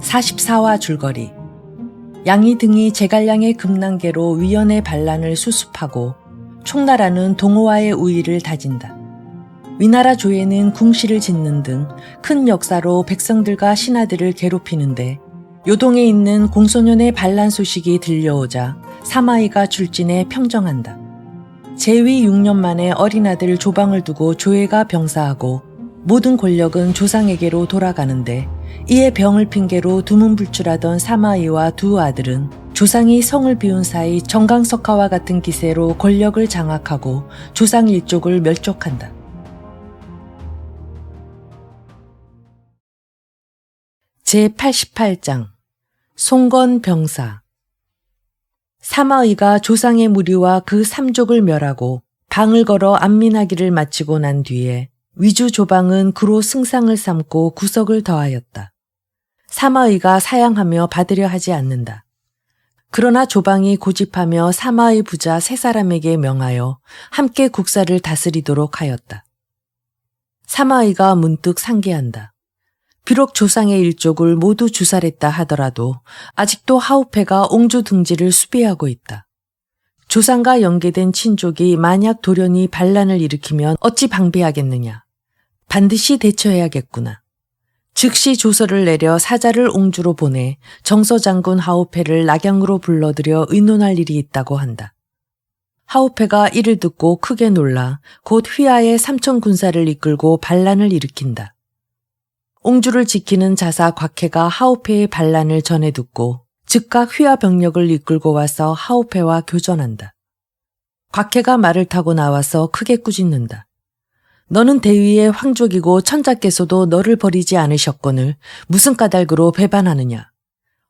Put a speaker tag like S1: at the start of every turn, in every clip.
S1: (44화) 줄거리. 양이 등이 제갈량의 금난개로 위연의 반란을 수습하고 총나라는 동호와의 우위를 다진다. 위나라 조예는 궁시를 짓는 등 큰 역사로 백성들과 신하들을 괴롭히는데 요동에 있는 공소년의 반란 소식이 들려오자 사마이가 출진해 평정한다. 재위 6년 만에 어린 아들 조방을 두고 조예가 병사하고 모든 권력은 조상에게로 돌아가는데 이에 병을 핑계로 두문불출하던 사마이와 두 아들은 조상이 성을 비운 사이 정강석화와 같은 기세로 권력을 장악하고 조상 일족을 멸족한다. 제88장 송건병사. 사마의가 조상의 무리와 그 삼족을 멸하고 방을 걸어 안민하기를 마치고 난 뒤에 위주 조방은 그로 승상을 삼고 구석을 더하였다. 사마의가 사양하며 받으려 하지 않는다. 그러나 조방이 고집하며 사마의 부자 세 사람에게 명하여 함께 국사를 다스리도록 하였다. 사마의가 문득 상기한다. 비록 조상의 일족을 모두 주살했다 하더라도 아직도 하우페가 옹주 등지를 수비하고 있다. 조상과 연계된 친족이 만약 돌연히 반란을 일으키면 어찌 방비하겠느냐. 반드시 대처해야겠구나. 즉시 조서를 내려 사자를 옹주로 보내 정서장군 하우페를 낙양으로 불러들여 의논할 일이 있다고 한다. 하우페가 이를 듣고 크게 놀라 곧 휘하의 삼천 군사를 이끌고 반란을 일으킨다. 옹주를 지키는 자사 곽해가 하우페의 반란을 전해 듣고 즉각 휘하 병력을 이끌고 와서 하우페와 교전한다. 곽해가 말을 타고 나와서 크게 꾸짖는다. 너는 대위의 황족이고 천자께서도 너를 버리지 않으셨거늘 무슨 까닭으로 배반하느냐.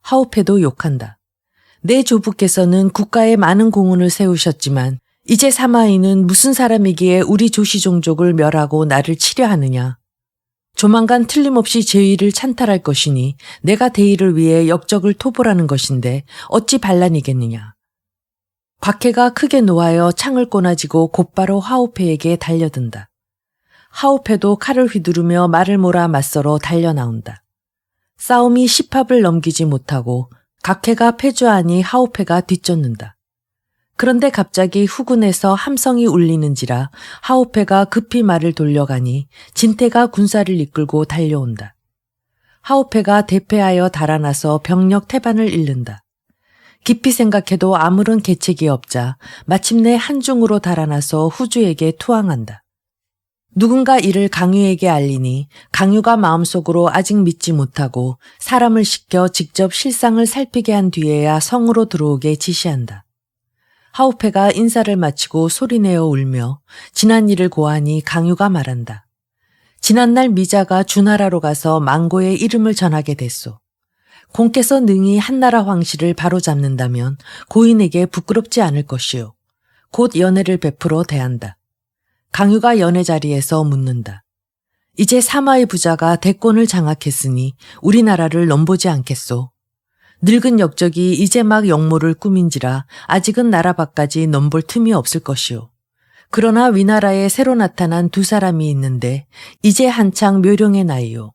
S1: 하우페도 욕한다. 내 조부께서는 국가에 많은 공훈을 세우셨지만 이제 사마이는 무슨 사람이기에 우리 조시종족을 멸하고 나를 치려하느냐. 조만간 틀림없이 제위를 찬탈할 것이니 내가 대의를 위해 역적을 토벌하는 것인데 어찌 반란이겠느냐. 곽해가 크게 노하여 창을 꼬나지고 곧바로 하우페에게 달려든다. 하우페도 칼을 휘두르며 말을 몰아 맞서러 달려나온다. 싸움이 10합을 넘기지 못하고 곽해가 패주하니 하우페가 뒤쫓는다. 그런데 갑자기 후군에서 함성이 울리는지라 하우페가 급히 말을 돌려가니 진태가 군사를 이끌고 달려온다. 하우페가 대패하여 달아나서 병력 태반을 잃는다. 깊이 생각해도 아무런 계책이 없자 마침내 한중으로 달아나서 후주에게 투항한다. 누군가 이를 강유에게 알리니 강유가 마음속으로 아직 믿지 못하고 사람을 시켜 직접 실상을 살피게 한 뒤에야 성으로 들어오게 지시한다. 하우페가 인사를 마치고 소리내어 울며 지난 일을 고하니 강유가 말한다. 지난날 미자가 주나라로 가서 망고의 이름을 전하게 됐소. 공께서 능히 한나라 황실을 바로잡는다면 고인에게 부끄럽지 않을 것이요. 곧 연애를 베풀어 대한다. 강유가 연애 자리에서 묻는다. 이제 사마의 부자가 대권을 장악했으니 우리나라를 넘보지 않겠소. 늙은 역적이 이제 막 역모를 꾸민지라 아직은 나라 밖까지 넘볼 틈이 없을 것이오. 그러나 위나라에 새로 나타난 두 사람이 있는데 이제 한창 묘령의 나이오.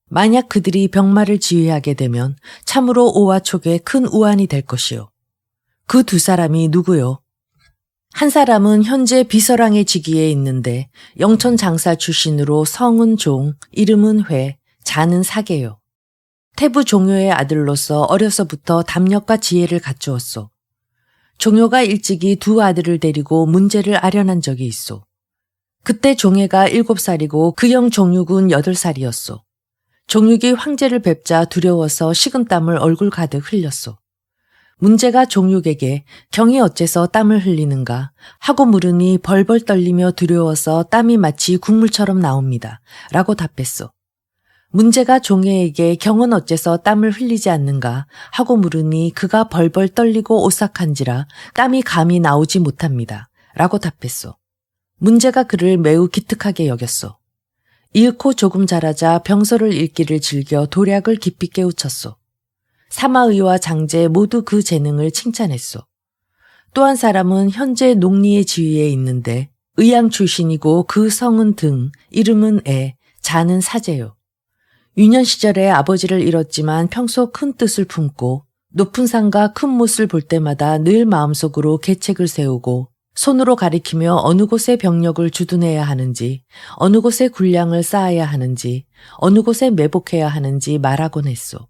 S1: 만약 그들이 병마를 지휘하게 되면 참으로 오와 촉에 큰 우환이 될 것이오. 그 두 사람이 누구요? 한 사람은 현재 비서랑의 직위에 있는데 영천 장사 출신으로 성은 종, 이름은 회, 자는 사계요. 태부 종효의 아들로서 어려서부터 담력과 지혜를 갖추었소. 종효가 일찍이 두 아들을 데리고 문제를 아련한 적이 있소. 그때 종혜가 7살이고 그 형 종육은 8살이었소. 종육이 황제를 뵙자 두려워서 식은땀을 얼굴 가득 흘렸소. 문제가 종육에게 경이 어째서 땀을 흘리는가 하고 물으니 벌벌 떨리며 두려워서 땀이 마치 국물처럼 나옵니다. 라고 답했소. 문제가 종혜에게 경은 어째서 땀을 흘리지 않는가 하고 물으니 그가 벌벌 떨리고 오싹한지라 땀이 감히 나오지 못합니다. 라고 답했소. 문제가 그를 매우 기특하게 여겼소. 잃고 조금 자라자 병서를 읽기를 즐겨 도략을 깊이 깨우쳤소. 사마의와 장제 모두 그 재능을 칭찬했소. 또 한 사람은 현재 농리의 지위에 있는데 의양 출신이고 그 성은 등, 이름은 애, 자는 사제요. 유년 시절에 아버지를 잃었지만 평소 큰 뜻을 품고 높은 산과 큰 못을 볼 때마다 늘 마음속으로 계책을 세우고 손으로 가리키며 어느 곳에 병력을 주둔해야 하는지, 어느 곳에 군량을 쌓아야 하는지, 어느 곳에 매복해야 하는지 말하곤 했소.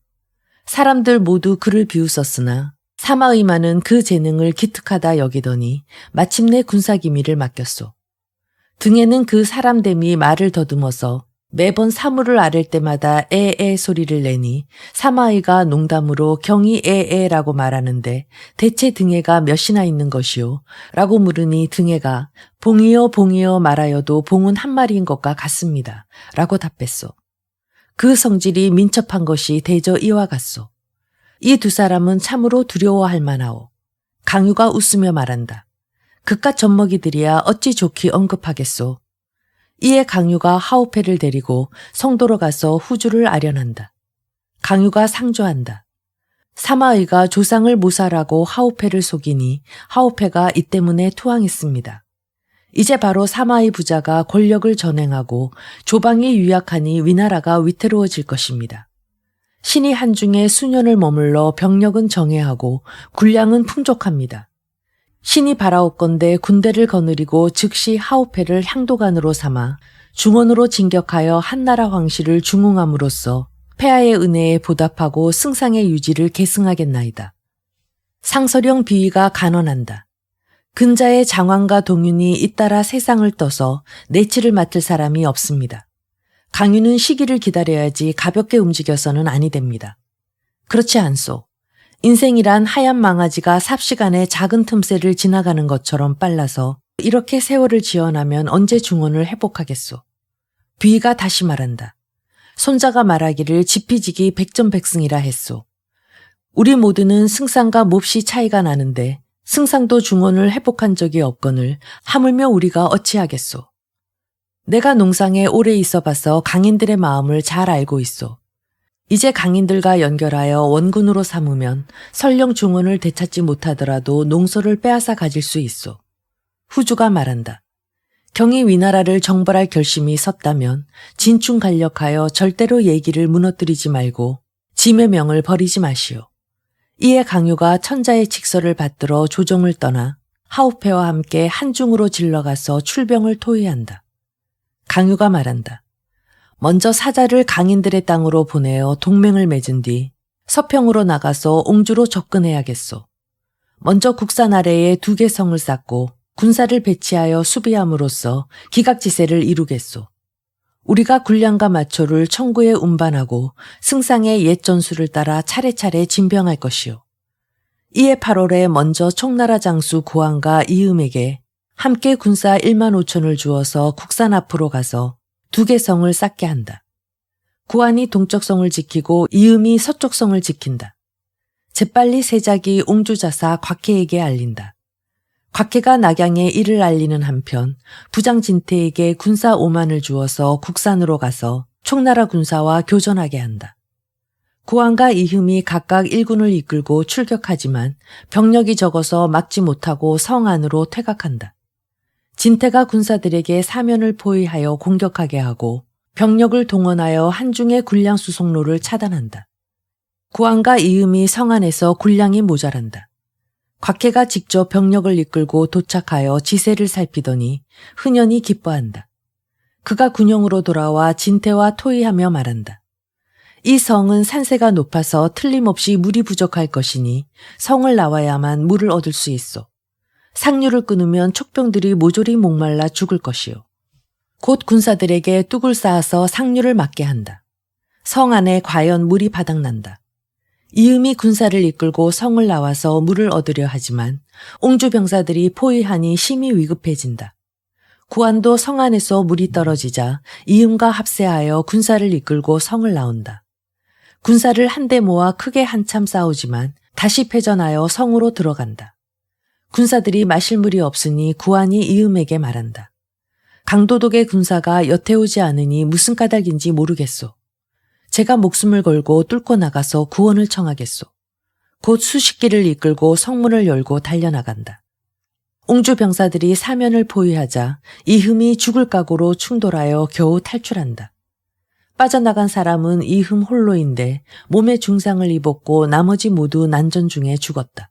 S1: 사람들 모두 그를 비웃었으나 사마의마는 그 재능을 기특하다 여기더니 마침내 군사기밀을 맡겼소. 등에는 그 사람됨이 말을 더듬어서 매번 사물을 아랠 때마다 에에 소리를 내니 사마의가 농담으로 경이 에에라고 말하는데 대체 등에가 몇이나 있는 것이요? 라고 물으니 등에가 봉이요 봉이요 말하여도 봉은 한 마리인 것과 같습니다. 라고 답했소. 그 성질이 민첩한 것이 대저 이와 같소. 이 두 사람은 참으로 두려워할 만하오. 강유가 웃으며 말한다. 그깟 젖먹이들이야 어찌 좋게 언급하겠소. 이에 강유가 하오페를 데리고 성도로 가서 후주를 아련한다. 강유가 상조한다. 사마의가 조상을 모살하고 하오페를 속이니 하오페가 이 때문에 투항했습니다. 이제 바로 사마의 부자가 권력을 전행하고 조방이 유약하니 위나라가 위태로워질 것입니다. 신이 한중에 수년을 머물러 병력은 정예하고 군량은 풍족합니다. 신이 바라옵건대 군대를 거느리고 즉시 하오페를 향도관으로 삼아 중원으로 진격하여 한나라 황실을 중흥함으로써 폐하의 은혜에 보답하고 승상의 유지를 계승하겠나이다. 상서령 비위가 간언한다. 근자의 장왕과 동윤이 잇따라 세상을 떠서 내치를 맡을 사람이 없습니다. 강유는 시기를 기다려야지 가볍게 움직여서는 아니 됩니다. 그렇지 않소. 인생이란 하얀 망아지가 삽시간에 작은 틈새를 지나가는 것처럼 빨라서 이렇게 세월을 지어나면 언제 중원을 회복하겠소. 비위가 다시 말한다. 손자가 말하기를 지피지기 백전백승이라 했소. 우리 모두는 승상과 몹시 차이가 나는데 승상도 중원을 회복한 적이 없거늘 하물며 우리가 어찌하겠소. 내가 농상에 오래 있어 봐서 강인들의 마음을 잘 알고 있소. 이제 강인들과 연결하여 원군으로 삼으면 설령 중원을 되찾지 못하더라도 농소를 빼앗아 가질 수 있소. 후주가 말한다. 경이 위나라를 정벌할 결심이 섰다면 진충간력하여 절대로 예기를 무너뜨리지 말고 짐의 명을 버리지 마시오. 이에 강유가 천자의 직서를 받들어 조정을 떠나 하오페와 함께 한중으로 질러가서 출병을 토의한다. 강유가 말한다. 먼저 사자를 강인들의 땅으로 보내어 동맹을 맺은 뒤 서평으로 나가서 옹주로 접근해야겠소. 먼저 국산 아래에 2개 성을 쌓고 군사를 배치하여 수비함으로써 기각지세를 이루겠소. 우리가 군량과 마초를 청구에 운반하고 승상의 옛 전술을 따라 차례차례 진병할 것이오. 이에 8월에 먼저 총나라 장수 고왕과 이음에게 함께 군사 1만 5천을 주어서 국산 앞으로 가서 2개 성을 쌓게 한다. 고안이 동쪽 성을 지키고 이음이 서쪽 성을 지킨다. 재빨리 세작이 옹주자사 곽해에게 알린다. 곽해가 낙양에 이를 알리는 한편 부장 진태에게 군사 5만을 주어서 국산으로 가서 총나라 군사와 교전하게 한다. 고안과 이흠이 각각 1군을 이끌고 출격하지만 병력이 적어서 막지 못하고 성 안으로 퇴각한다. 진태가 군사들에게 사면을 포위하여 공격하게 하고 병력을 동원하여 한중의 군량 수송로를 차단한다. 고안과 이음이 성 안에서 군량이 모자란다. 곽해가 직접 병력을 이끌고 도착하여 지세를 살피더니 흔연히 기뻐한다. 그가 군영으로 돌아와 진태와 토의하며 말한다. 이 성은 산세가 높아서 틀림없이 물이 부족할 것이니 성을 나와야만 물을 얻을 수 있어. 상류를 끊으면 촉병들이 모조리 목말라 죽을 것이요. 곧 군사들에게 뚝을 쌓아서 상류를 막게 한다. 성 안에 과연 물이 바닥난다. 이음이 군사를 이끌고 성을 나와서 물을 얻으려 하지만 옹주 병사들이 포위하니 심히 위급해진다. 구안도 성 안에서 물이 떨어지자 이음과 합세하여 군사를 이끌고 성을 나온다. 군사를 한데 모아 크게 한참 싸우지만 다시 패전하여 성으로 들어간다. 군사들이 마실 물이 없으니 구안이 이음에게 말한다. 강도독의 군사가 여태 오지 않으니 무슨 까닭인지 모르겠소. 제가 목숨을 걸고 뚫고 나가서 구원을 청하겠소. 곧 수십 기를 이끌고 성문을 열고 달려나간다. 옹주 병사들이 사면을 포위하자 이흠이 죽을 각오로 충돌하여 겨우 탈출한다. 빠져나간 사람은 이흠 홀로인데 몸에 중상을 입었고 나머지 모두 난전 중에 죽었다.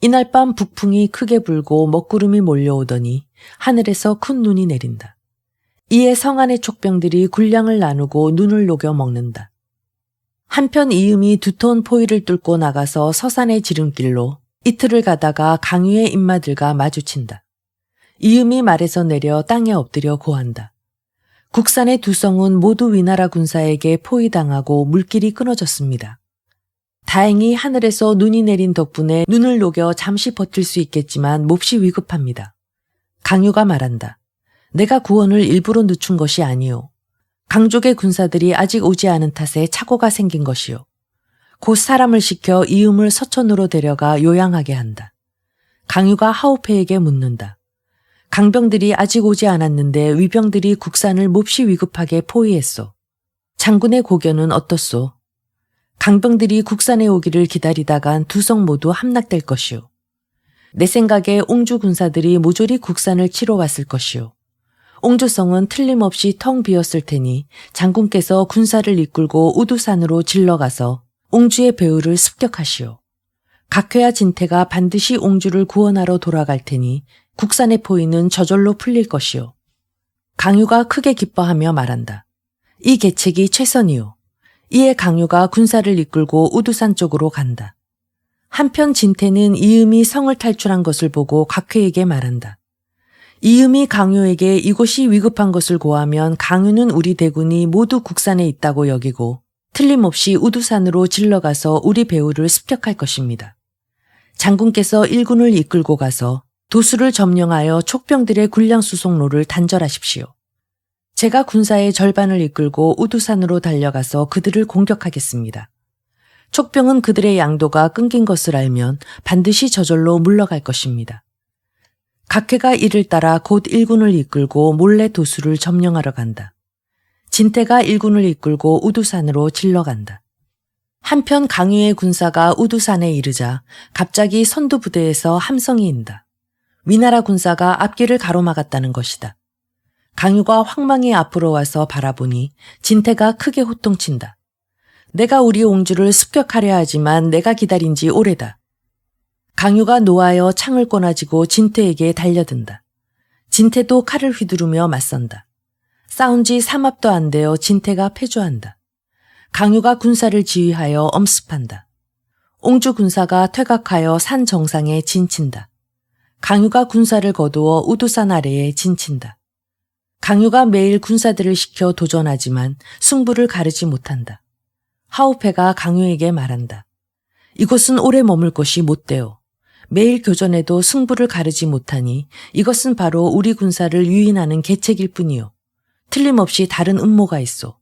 S1: 이날 밤 북풍이 크게 불고 먹구름이 몰려오더니 하늘에서 큰 눈이 내린다. 이에 성 안의 촉병들이 군량을 나누고 눈을 녹여 먹는다. 한편 이음이 두터운 포위를 뚫고 나가서 서산의 지름길로 이틀을 가다가 강유의 인마들과 마주친다. 이음이 말에서 내려 땅에 엎드려 고한다. 국산의 두 성은 모두 위나라 군사에게 포위당하고 물길이 끊어졌습니다. 다행히 하늘에서 눈이 내린 덕분에 눈을 녹여 잠시 버틸 수 있겠지만 몹시 위급합니다. 강유가 말한다. 내가 구원을 일부러 늦춘 것이 아니오. 강족의 군사들이 아직 오지 않은 탓에 착오가 생긴 것이오. 곧 사람을 시켜 이음을 서천으로 데려가 요양하게 한다. 강유가 하오페에게 묻는다. 강병들이 아직 오지 않았는데 위병들이 국산을 몹시 위급하게 포위했소. 장군의 고견은 어떻소? 강병들이 국산에 오기를 기다리다간 두 성 모두 함락될 것이오. 내 생각에 옹주 군사들이 모조리 국산을 치러 왔을 것이오. 옹주성은 틀림없이 텅 비었을 테니 장군께서 군사를 이끌고 우두산으로 질러가서 옹주의 배후를 습격하시오. 각회와 진태가 반드시 옹주를 구원하러 돌아갈 테니 국산의 포위는 저절로 풀릴 것이오. 강유가 크게 기뻐하며 말한다. 이 계책이 최선이오. 이에 강유가 군사를 이끌고 우두산 쪽으로 간다. 한편 진태는 이음이 성을 탈출한 것을 보고 각회에게 말한다. 이음이 강유에게 이곳이 위급한 것을 고하면 강유는 우리 대군이 모두 국산에 있다고 여기고 틀림없이 우두산으로 질러가서 우리 배후를 습격할 것입니다. 장군께서 일군을 이끌고 가서 도수를 점령하여 촉병들의 군량 수송로를 단절하십시오. 제가 군사의 절반을 이끌고 우두산으로 달려가서 그들을 공격하겠습니다. 촉병은 그들의 양도가 끊긴 것을 알면 반드시 저절로 물러갈 것입니다. 각회가 이를 따라 곧 일군을 이끌고 몰래 도수를 점령하러 간다. 진태가 일군을 이끌고 우두산으로 질러간다. 한편 강유의 군사가 우두산에 이르자 갑자기 선두부대에서 함성이 인다. 위나라 군사가 앞길을 가로막았다는 것이다. 강유가 황망히 앞으로 와서 바라보니 진태가 크게 호통친다. 내가 우리 옹주를 습격하려 하지만 내가 기다린 지 오래다. 강유가 노하여 창을 꺼내지고 진태에게 달려든다. 진태도 칼을 휘두르며 맞선다. 싸운 지 3합도 안 되어 진태가 패주한다. 강유가 군사를 지휘하여 엄습한다. 옹주 군사가 퇴각하여 산 정상에 진친다. 강유가 군사를 거두어 우두산 아래에 진친다. 강유가 매일 군사들을 시켜 도전하지만 승부를 가르지 못한다. 하오페가 강유에게 말한다. 이곳은 오래 머물 것이 못되오. 매일 교전에도 승부를 가르지 못하니 이것은 바로 우리 군사를 유인하는 계책일 뿐이오. 틀림없이 다른 음모가 있어.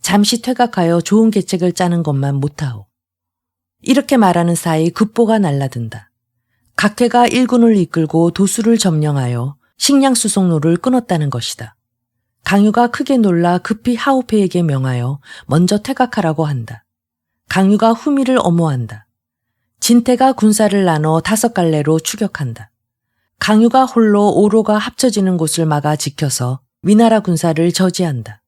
S1: 잠시 퇴각하여 좋은 계책을 짜는 것만 못하오. 이렇게 말하는 사이 급보가 날라든다. 각회가 일군을 이끌고 도수를 점령하여 식량 수송로를 끊었다는 것이다. 강유가 크게 놀라 급히 하오페에게 명하여 먼저 퇴각하라고 한다. 강유가 후미를 엄호한다. 진태가 군사를 나눠 5갈래로 추격한다. 강유가 홀로 오로가 합쳐지는 곳을 막아 지켜서 위나라 군사를 저지한다.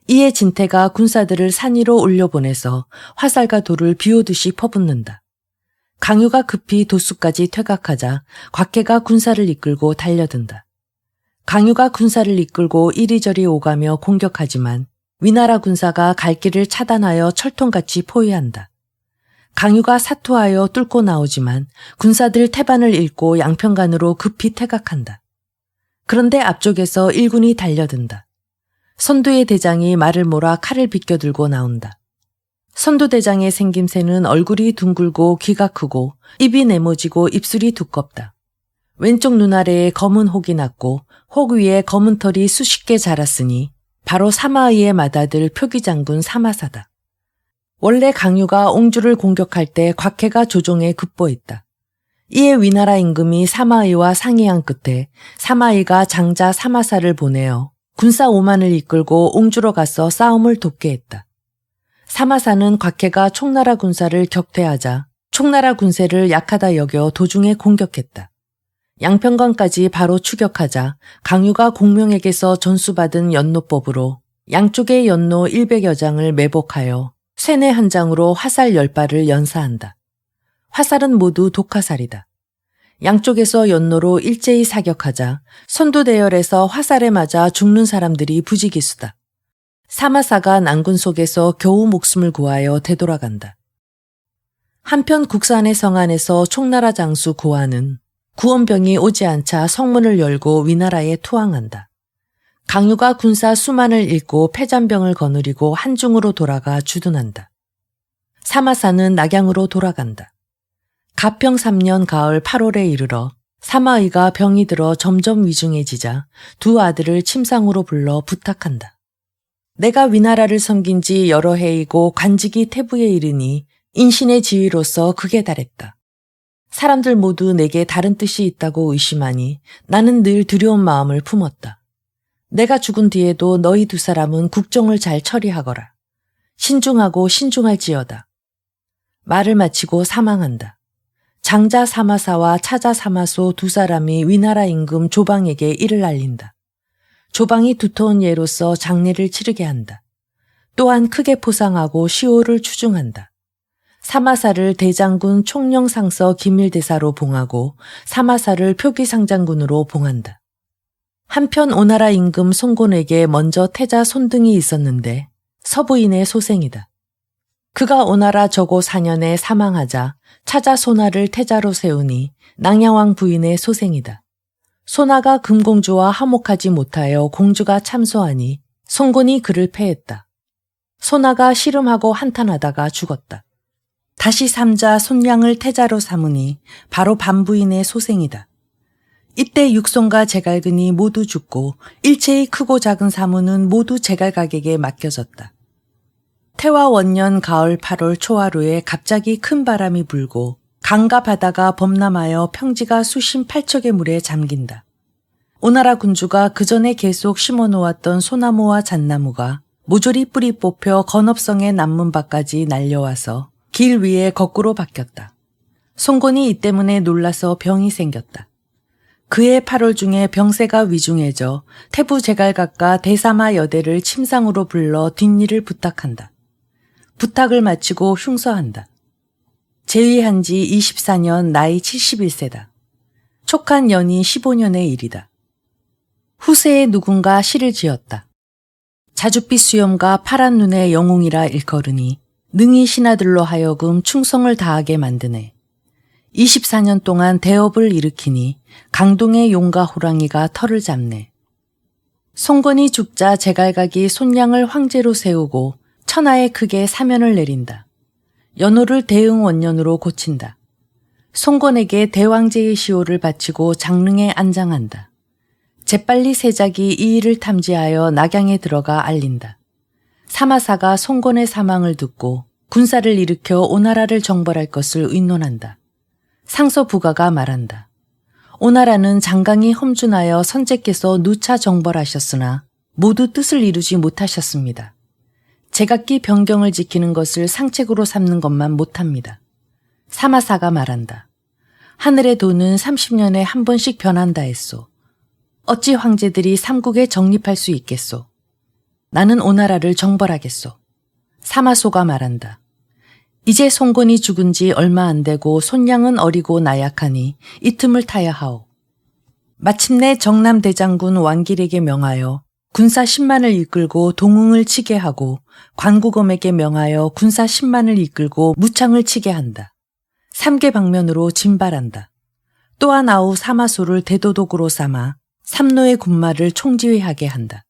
S1: 이에 진태가 군사들을 산 위로 올려보내서 화살과 돌을 비오듯이 퍼붓는다. 강유가 급히 도수까지 퇴각하자 곽해가 군사를 이끌고 달려든다. 강유가 군사를 이끌고 이리저리 오가며 공격하지만 위나라 군사가 갈 길을 차단하여 철통같이 포위한다. 강유가 사투하여 뚫고 나오지만 군사들 태반을 잃고 양평간으로 급히 퇴각한다. 그런데 앞쪽에서 일군이 달려든다. 선두의 대장이 말을 몰아 칼을 비껴들고 나온다. 선두대장의 생김새는 얼굴이 둥글고 귀가 크고 입이 네모지고 입술이 두껍다. 왼쪽 눈 아래에 검은 혹이 났고 혹 위에 검은 털이 수십 개 자랐으니 바로 사마의의 맏아들 표기장군 사마사다. 원래 강유가 옹주를 공격할 때 곽해가 조종에 급보했다. 이에 위나라 임금이 사마의와 상의한 끝에 사마의가 장자 사마사를 보내어 군사 5만을 이끌고 옹주로 가서 싸움을 돕게 했다. 사마사는 곽해가 총나라 군사를 격퇴하자 총나라 군세를 약하다 여겨 도중에 공격했다. 양평관까지 바로 추격하자 강유가 공명에게서 전수받은 연노법으로 양쪽의 연노 100여 장을 매복하여 쇠뇌 한 장으로 화살 10발을 연사한다. 화살은 모두 독화살이다. 양쪽에서 연노로 일제히 사격하자 선두대열에서 화살에 맞아 죽는 사람들이 부지기수다. 사마사가 난군 속에서 겨우 목숨을 구하여 되돌아간다. 한편 국산의 성안에서 총나라 장수 고환은 구원병이 오지 않자 성문을 열고 위나라에 투항한다. 강유가 군사 수만을 잃고 패잔병을 거느리고 한중으로 돌아가 주둔한다. 사마사는 낙양으로 돌아간다. 가평 3년 가을 8월에 이르러 사마의가 병이 들어 점점 위중해지자 두 아들을 침상으로 불러 부탁한다. 내가 위나라를 섬긴 지 여러 해이고 관직이 태부에 이르니 인신의 지위로서 극에 달했다. 사람들 모두 내게 다른 뜻이 있다고 의심하니 나는 늘 두려운 마음을 품었다. 내가 죽은 뒤에도 너희 두 사람은 국정을 잘 처리하거라. 신중하고 신중할지어다. 말을 마치고 사망한다. 장자 사마사와 차자 사마소 두 사람이 위나라 임금 조방에게 이를 알린다. 조방이 두터운 예로서 장례를 치르게 한다. 또한 크게 포상하고 시호를 추중한다. 사마사를 대장군 총령상서 기밀대사로 봉하고 사마사를 표기상장군으로 봉한다. 한편 오나라 임금 송곤에게 먼저 태자 손등이 있었는데 서부인의 소생이다. 그가 오나라 저고 4년에 사망하자 차자 소나를 태자로 세우니 낭양왕 부인의 소생이다. 소나가 금공주와 화목하지 못하여 공주가 참소하니 송곤이 그를 패했다. 소나가 씨름하고 한탄하다가 죽었다. 다시 삼자 손량을 태자로 삼으니 바로 반부인의 소생이다. 이때 육손과 제갈근이 모두 죽고 일체의 크고 작은 사무는 모두 제갈각에게 맡겨졌다. 태화 원년 가을 8월 초하루에 갑자기 큰 바람이 불고 강과 바다가 범람하여 평지가 수심 8척의 물에 잠긴다. 오나라 군주가 그전에 계속 심어놓았던 소나무와 잣나무가 모조리 뿌리 뽑혀 건업성의 남문밖까지 날려와서 길 위에 거꾸로 박혔다. 송곤이 이 때문에 놀라서 병이 생겼다. 그해 8월 중에 병세가 위중해져 태부 제갈각과 대사마 여대를 침상으로 불러 뒷일을 부탁한다. 부탁을 마치고 흉서한다. 재위한 지 24년 나이 71세다. 촉한 연이 15년의 일이다. 후세에 누군가 시를 지었다. 자줏빛 수염과 파란 눈의 영웅이라 일컬으니 능히 신하들로 하여금 충성을 다하게 만드네. 24년 동안 대업을 일으키니 강동의 용과 호랑이가 털을 잡네. 송건이 죽자 제갈각이 손량을 황제로 세우고 천하에 크게 사면을 내린다. 연호를 대응 원년으로 고친다. 송건에게 대왕제의 시호를 바치고 장릉에 안장한다. 재빨리 세작이 이 일을 탐지하여 낙양에 들어가 알린다. 사마사가 송건의 사망을 듣고 군사를 일으켜 오나라를 정벌할 것을 의논한다. 상서 부가가 말한다. 오나라는 장강이 험준하여 선제께서 누차 정벌하셨으나 모두 뜻을 이루지 못하셨습니다. 제각기 변경을 지키는 것을 상책으로 삼는 것만 못합니다. 사마사가 말한다. 하늘의 도는 30년에 한 번씩 변한다 했소. 어찌 황제들이 삼국에 정립할 수 있겠소. 나는 오나라를 정벌하겠소. 사마소가 말한다. 이제 송곤이 죽은 지 얼마 안 되고 손량은 어리고 나약하니 이 틈을 타야 하오. 마침내 정남대장군 왕길에게 명하여 군사 10만을 이끌고 동응을 치게 하고 관구검에게 명하여 군사 10만을 이끌고 무창을 치게 한다. 3개 방면으로 진발한다. 또한 아우 사마소를 대도독으로 삼아 삼노의 군마를 총지휘하게 한다.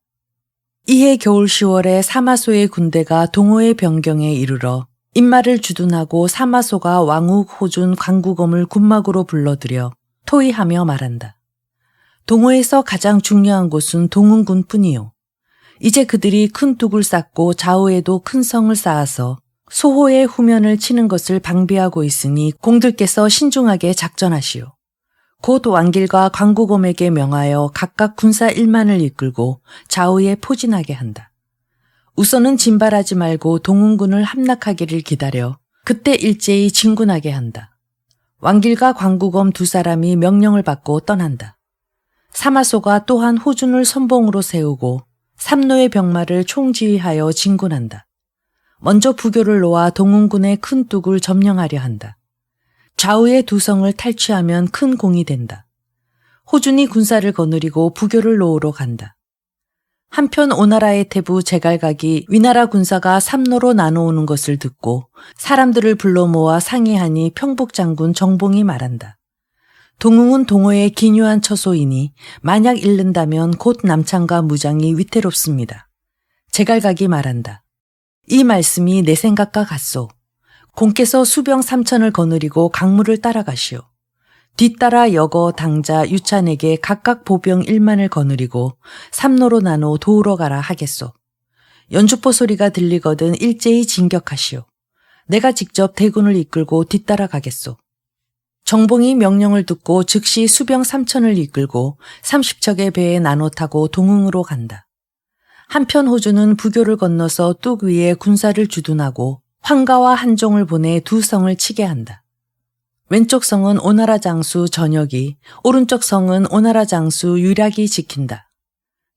S1: 이해 겨울 10월에 사마소의 군대가 동호의 변경에 이르러 인마를 주둔하고 사마소가 왕욱, 호준, 관구검을 군막으로 불러들여 토의하며 말한다. 동호에서 가장 중요한 곳은 동훈군뿐이요. 이제 그들이 큰 둑을 쌓고 좌우에도 큰 성을 쌓아서 소호의 후면을 치는 것을 방비하고 있으니 공들께서 신중하게 작전하시오. 곧 왕길과 관구검에게 명하여 각각 군사 1만을 이끌고 좌우에 포진하게 한다. 우선은 진발하지 말고 동훈군을 함락하기를 기다려 그때 일제히 진군하게 한다. 왕길과 광구검 두 사람이 명령을 받고 떠난다. 사마소가 또한 호준을 선봉으로 세우고 삼노의 병마를 총지휘하여 진군한다. 먼저 부교를 놓아 동훈군의 큰 뚝을 점령하려 한다. 좌우의 두 성을 탈취하면 큰 공이 된다. 호준이 군사를 거느리고 부교를 놓으러 간다. 한편 오나라의 태부 제갈각이 위나라 군사가 삼노로 나눠오는 것을 듣고 사람들을 불러 모아 상의하니 평북장군 정봉이 말한다. 동웅은 동호의 기묘한 처소이니 만약 잃는다면 곧 남창과 무장이 위태롭습니다. 제갈각이 말한다. 이 말씀이 내 생각과 같소. 공께서 수병 3천을 거느리고 강물을 따라가시오. 뒤따라 여거, 당자, 유찬에게 각각 보병 1만을 거느리고 삼로로 나눠 도우러 가라 하겠소. 연주포 소리가 들리거든 일제히 진격하시오. 내가 직접 대군을 이끌고 뒤따라 가겠소. 정봉이 명령을 듣고 즉시 수병 3천을 이끌고 30척의 배에 나눠 타고 동흥으로 간다. 한편 호주는 부교를 건너서 뚝 위에 군사를 주둔하고 황가와 한종을 보내 두 성을 치게 한다. 왼쪽 성은 오나라 장수 전역이, 오른쪽 성은 오나라 장수 유략이 지킨다.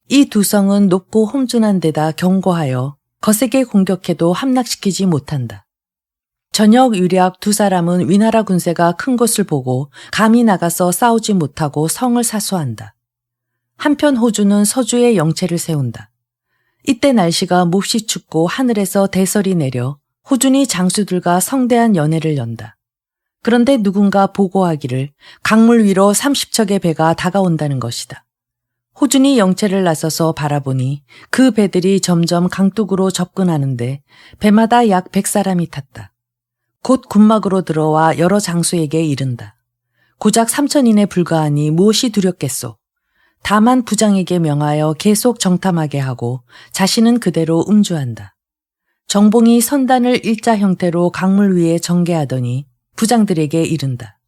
S1: 이 두 성은 높고 험준한 데다 견고하여 거세게 공격해도 함락시키지 못한다. 전역, 유략 두 사람은 위나라 군세가 큰 것을 보고 감히 나가서 싸우지 못하고 성을 사수한다. 한편 호주는 서주에 영체를 세운다. 이때 날씨가 몹시 춥고 하늘에서 대설이 내려 호준이 장수들과 성대한 연회를 연다. 그런데 누군가 보고하기를 강물 위로 30척의 배가 다가온다는 것이다. 호준이 영체를 나서서 바라보니 그 배들이 점점 강둑으로 접근하는데 배마다 약 100사람이 탔다. 곧 군막으로 들어와 여러 장수에게 이른다. 고작 3천인에 불과하니 무엇이 두렵겠소. 다만 부장에게 명하여 계속 정탐하게 하고 자신은 그대로 음주한다. 정봉이 선단을 일자 형태로 강물 위에 전개하더니 부장들에게 이른다.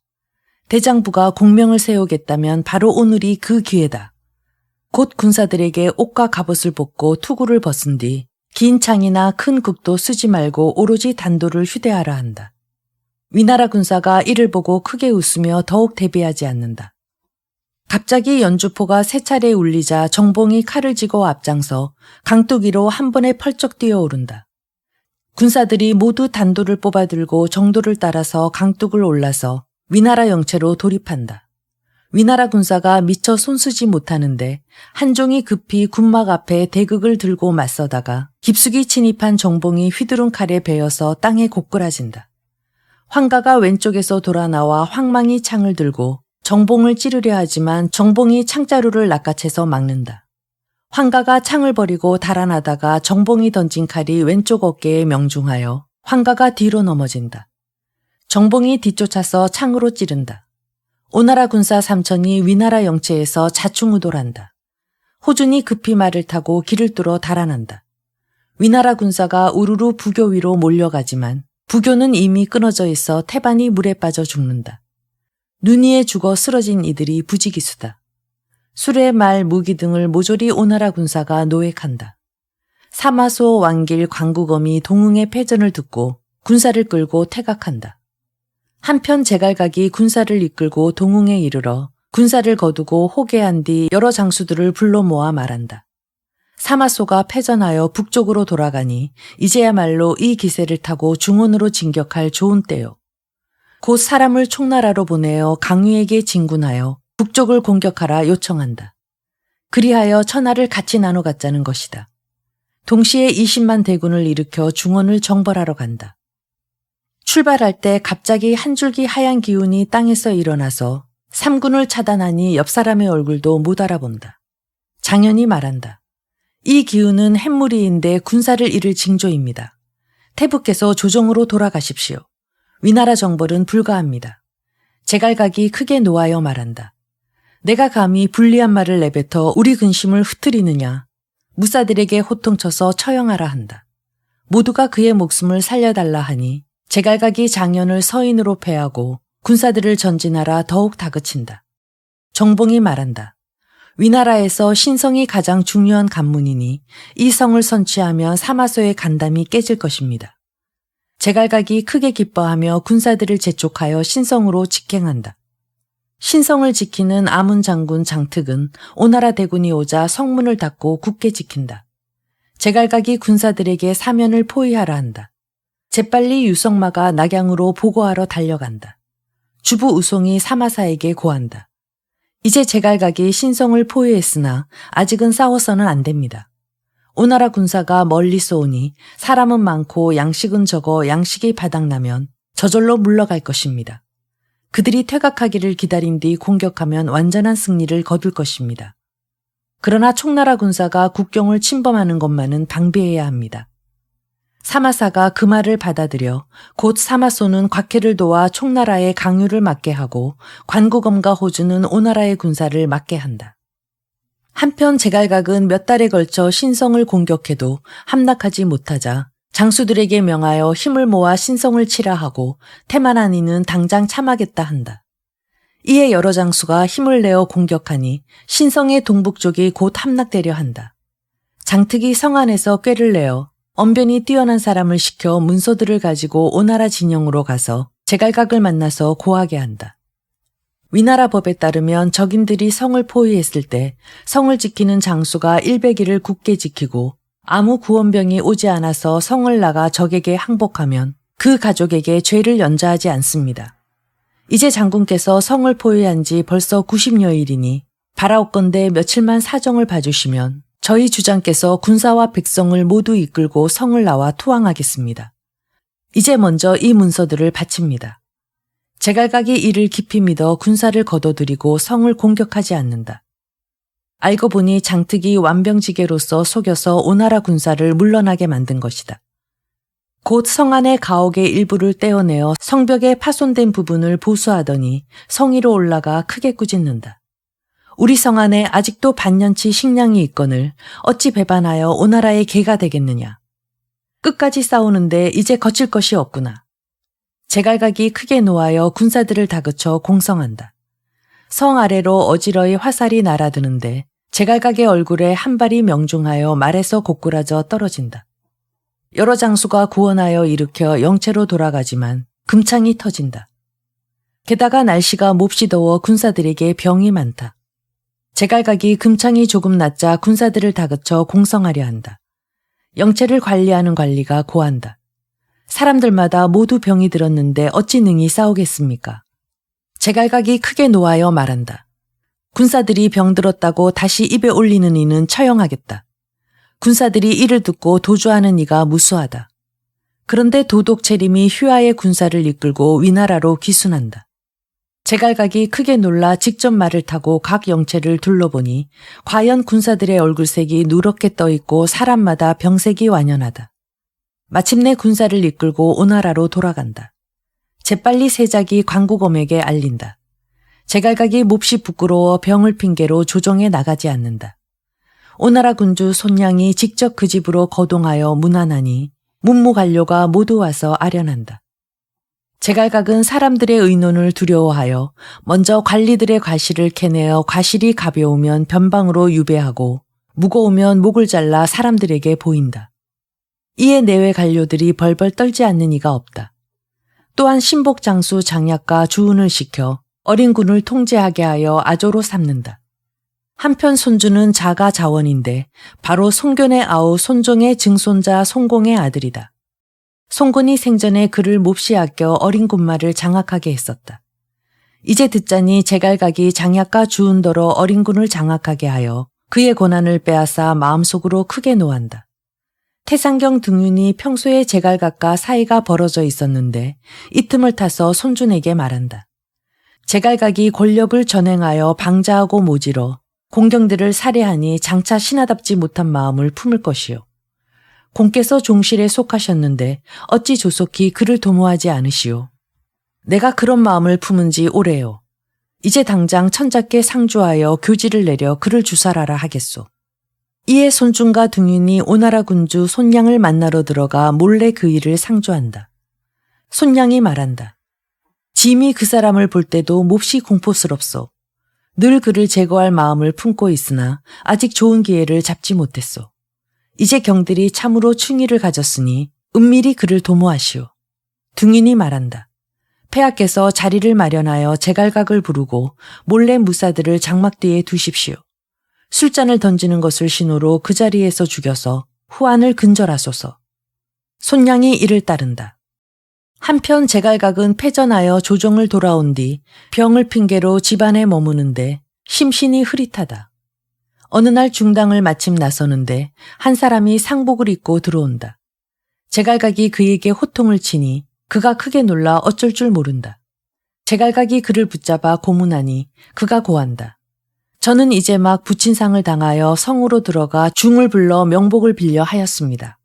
S1: 대장부가 공명을 세우겠다면 바로 오늘이 그 기회다. 곧 군사들에게 옷과 갑옷을 벗고 투구를 벗은 뒤 긴 창이나 큰 국도 쓰지 말고 오로지 단도를 휴대하라 한다. 위나라 군사가 이를 보고 크게 웃으며 더욱 대비하지 않는다. 갑자기 연주포가 세 차례 울리자 정봉이 칼을 쥐고 앞장서 강뚜기로 한 번에 펄쩍 뛰어오른다. 군사들이 모두 단도를 뽑아들고 정도를 따라서 강둑을 올라서 위나라 영체로 돌입한다. 위나라 군사가 미처 손쓰지 못하는데 한종이 급히 군막 앞에 대극을 들고 맞서다가 깊숙이 침입한 정봉이 휘두른 칼에 베어서 땅에 고꾸라진다. 황가가 왼쪽에서 돌아 나와 황망이 창을 들고 정봉을 찌르려 하지만 정봉이 창자루를 낚아채서 막는다. 황가가 창을 버리고 달아나다가 정봉이 던진 칼이 왼쪽 어깨에 명중하여 황가가 뒤로 넘어진다. 정봉이 뒤쫓아서 창으로 찌른다. 오나라 군사 3천이 위나라 영체에서 자충우돌한다. 호준이 급히 말을 타고 길을 뚫어 달아난다. 위나라 군사가 우르르 부교 위로 몰려가지만 부교는 이미 끊어져 있어 태반이 물에 빠져 죽는다. 눈 위에 죽어 쓰러진 이들이 부지기수다. 수레, 말, 무기 등을 모조리 오나라 군사가 노획한다. 사마소, 왕길, 광구검이 동흥의 패전을 듣고 군사를 끌고 퇴각한다. 한편 제갈각이 군사를 이끌고 동흥에 이르러 군사를 거두고 호계한 뒤 여러 장수들을 불러 모아 말한다. 사마소가 패전하여 북쪽으로 돌아가니 이제야말로 이 기세를 타고 중원으로 진격할 좋은 때요. 곧 사람을 총나라로 보내어 강유에게 진군하여 북쪽을 공격하라 요청한다. 그리하여 천하를 같이 나눠 갖자는 것이다. 동시에 20만 대군을 일으켜 중원을 정벌하러 간다. 출발할 때 갑자기 한 줄기 하얀 기운이 땅에서 일어나서 삼군을 차단하니 옆 사람의 얼굴도 못 알아본다. 장현이 말한다. 이 기운은 햇무리인데 군사를 잃을 징조입니다. 태부께서 조정으로 돌아가십시오. 위나라 정벌은 불가합니다. 제갈각이 크게 노하여 말한다. 내가 감히 불리한 말을 내뱉어 우리 근심을 흐트리느냐. 무사들에게 호통쳐서 처형하라 한다. 모두가 그의 목숨을 살려달라 하니 제갈각이 장현을 서인으로 패하고 군사들을 전진하라 더욱 다그친다. 정봉이 말한다. 위나라에서 신성이 가장 중요한 관문이니 이 성을 선취하면 사마소의 간담이 깨질 것입니다. 제갈각이 크게 기뻐하며 군사들을 재촉하여 신성으로 직행한다. 신성을 지키는 아문 장군 장특은 오나라 대군이 오자 성문을 닫고 굳게 지킨다. 제갈각이 군사들에게 사면을 포위하라 한다. 재빨리 유성마가 낙양으로 보고하러 달려간다. 주부 우송이 사마사에게 고한다. 이제 제갈각이 신성을 포위했으나 아직은 싸워서는 안 됩니다. 오나라 군사가 멀리서 오니 사람은 많고 양식은 적어 양식이 바닥나면 저절로 물러갈 것입니다. 그들이 퇴각하기를 기다린 뒤 공격하면 완전한 승리를 거둘 것입니다. 그러나 총나라 군사가 국경을 침범하는 것만은 방비해야 합니다. 사마사가 그 말을 받아들여 곧 사마소는 곽해를 도와 총나라의 강유를 막게 하고 관구검과 호주는 오나라의 군사를 막게 한다. 한편 제갈각은 몇 달에 걸쳐 신성을 공격해도 함락하지 못하자 장수들에게 명하여 힘을 모아 신성을 치라 하고 태만한 이는 당장 참하겠다 한다. 이에 여러 장수가 힘을 내어 공격하니 신성의 동북쪽이 곧 함락되려 한다. 장특이 성 안에서 꾀를 내어 언변이 뛰어난 사람을 시켜 문서들을 가지고 오나라 진영으로 가서 제갈각을 만나서 고하게 한다. 위나라 법에 따르면 적인들이 성을 포위했을 때 성을 지키는 장수가 100일을 굳게 지키고 아무 구원병이 오지 않아서 성을 나가 적에게 항복하면 그 가족에게 죄를 연자하지 않습니다. 이제 장군께서 성을 포위한 지 벌써 90여일이니 바라옵건대 며칠만 사정을 봐주시면 저희 주장께서 군사와 백성을 모두 이끌고 성을 나와 투항하겠습니다. 이제 먼저 이 문서들을 바칩니다. 제갈각이 이를 깊이 믿어 군사를 거둬들이고 성을 공격하지 않는다. 알고 보니 장특이 완병지계로서 속여서 오나라 군사를 물러나게 만든 것이다. 곧 성 안의 가옥의 일부를 떼어내어 성벽의 파손된 부분을 보수하더니 성 위로 올라가 크게 꾸짖는다. 우리 성 안에 아직도 반년치 식량이 있거늘 어찌 배반하여 오나라의 개가 되겠느냐. 끝까지 싸우는데 이제 거칠 것이 없구나. 제갈각이 크게 노하여 군사들을 다그쳐 공성한다. 성 아래로 어지러이 화살이 날아드는데 제갈각의 얼굴에 한 발이 명중하여 말에서 고꾸라져 떨어진다. 여러 장수가 구원하여 일으켜 영체로 돌아가지만 금창이 터진다. 게다가 날씨가 몹시 더워 군사들에게 병이 많다. 제갈각이 금창이 조금 낮자 군사들을 다그쳐 공성하려 한다. 영체를 관리하는 관리가 고한다. 사람들마다 모두 병이 들었는데 어찌 능히 싸우겠습니까? 제갈각이 크게 노하여 말한다. 군사들이 병들었다고 다시 입에 올리는 이는 처형하겠다. 군사들이 이를 듣고 도주하는 이가 무수하다. 그런데 도독체림이 휘하의 군사를 이끌고 위나라로 귀순한다. 제갈각이 크게 놀라 직접 말을 타고 각 영체를 둘러보니 과연 군사들의 얼굴색이 누렇게 떠있고 사람마다 병색이 완연하다. 마침내 군사를 이끌고 오나라로 돌아간다. 재빨리 세작이 관구검에게 알린다. 제갈각이 몹시 부끄러워 병을 핑계로 조정에 나가지 않는다. 오나라 군주 손양이 직접 그 집으로 거동하여 문안하니 문무관료가 모두 와서 아련한다. 제갈각은 사람들의 의논을 두려워하여 먼저 관리들의 과실을 캐내어 과실이 가벼우면 변방으로 유배하고 무거우면 목을 잘라 사람들에게 보인다. 이에 내외 관료들이 벌벌 떨지 않는 이가 없다. 또한 신복장수 장약과 주운을 시켜 어린 군을 통제하게 하여 아조로 삼는다. 한편 손주는 자가 자원인데 바로 송견의 아우 손종의 증손자 송공의 아들이다. 송곤이 생전에 그를 몹시 아껴 어린 군마를 장악하게 했었다. 이제 듣자니 제갈각이 장약과 주운더러 어린 군을 장악하게 하여 그의 권한을 빼앗아 마음속으로 크게 노한다. 태상경 등윤이 평소에 제갈각과 사이가 벌어져 있었는데 이 틈을 타서 손준에게 말한다. 제갈각이 권력을 전행하여 방자하고 모질어 공경들을 살해하니 장차 신하답지 못한 마음을 품을 것이요. 공께서 종실에 속하셨는데 어찌 조속히 그를 도모하지 않으시오. 내가 그런 마음을 품은 지 오래요. 이제 당장 천자께 상주하여 교지를 내려 그를 주살하라 하겠소. 이에 손준과 등윤이 오나라 군주 손양을 만나러 들어가 몰래 그 일을 상주한다. 손양이 말한다. 짐이 그 사람을 볼 때도 몹시 공포스럽소. 늘 그를 제거할 마음을 품고 있으나 아직 좋은 기회를 잡지 못했소. 이제 경들이 참으로 충의를 가졌으니 은밀히 그를 도모하시오. 등인이 말한다. 폐하께서 자리를 마련하여 제갈각을 부르고 몰래 무사들을 장막 뒤에 두십시오. 술잔을 던지는 것을 신호로 그 자리에서 죽여서 후안을 근절하소서. 손냥이 이를 따른다. 한편 제갈각은 패전하여 조정을 돌아온 뒤 병을 핑계로 집안에 머무는데 심신이 흐릿하다. 어느 날 중당을 마침 나서는데 한 사람이 상복을 입고 들어온다. 제갈각이 그에게 호통을 치니 그가 크게 놀라 어쩔 줄 모른다. 제갈각이 그를 붙잡아 고문하니 그가 고한다. 저는 이제 막 부친상을 당하여 성으로 들어가 중을 불러 명복을 빌려 하였습니다.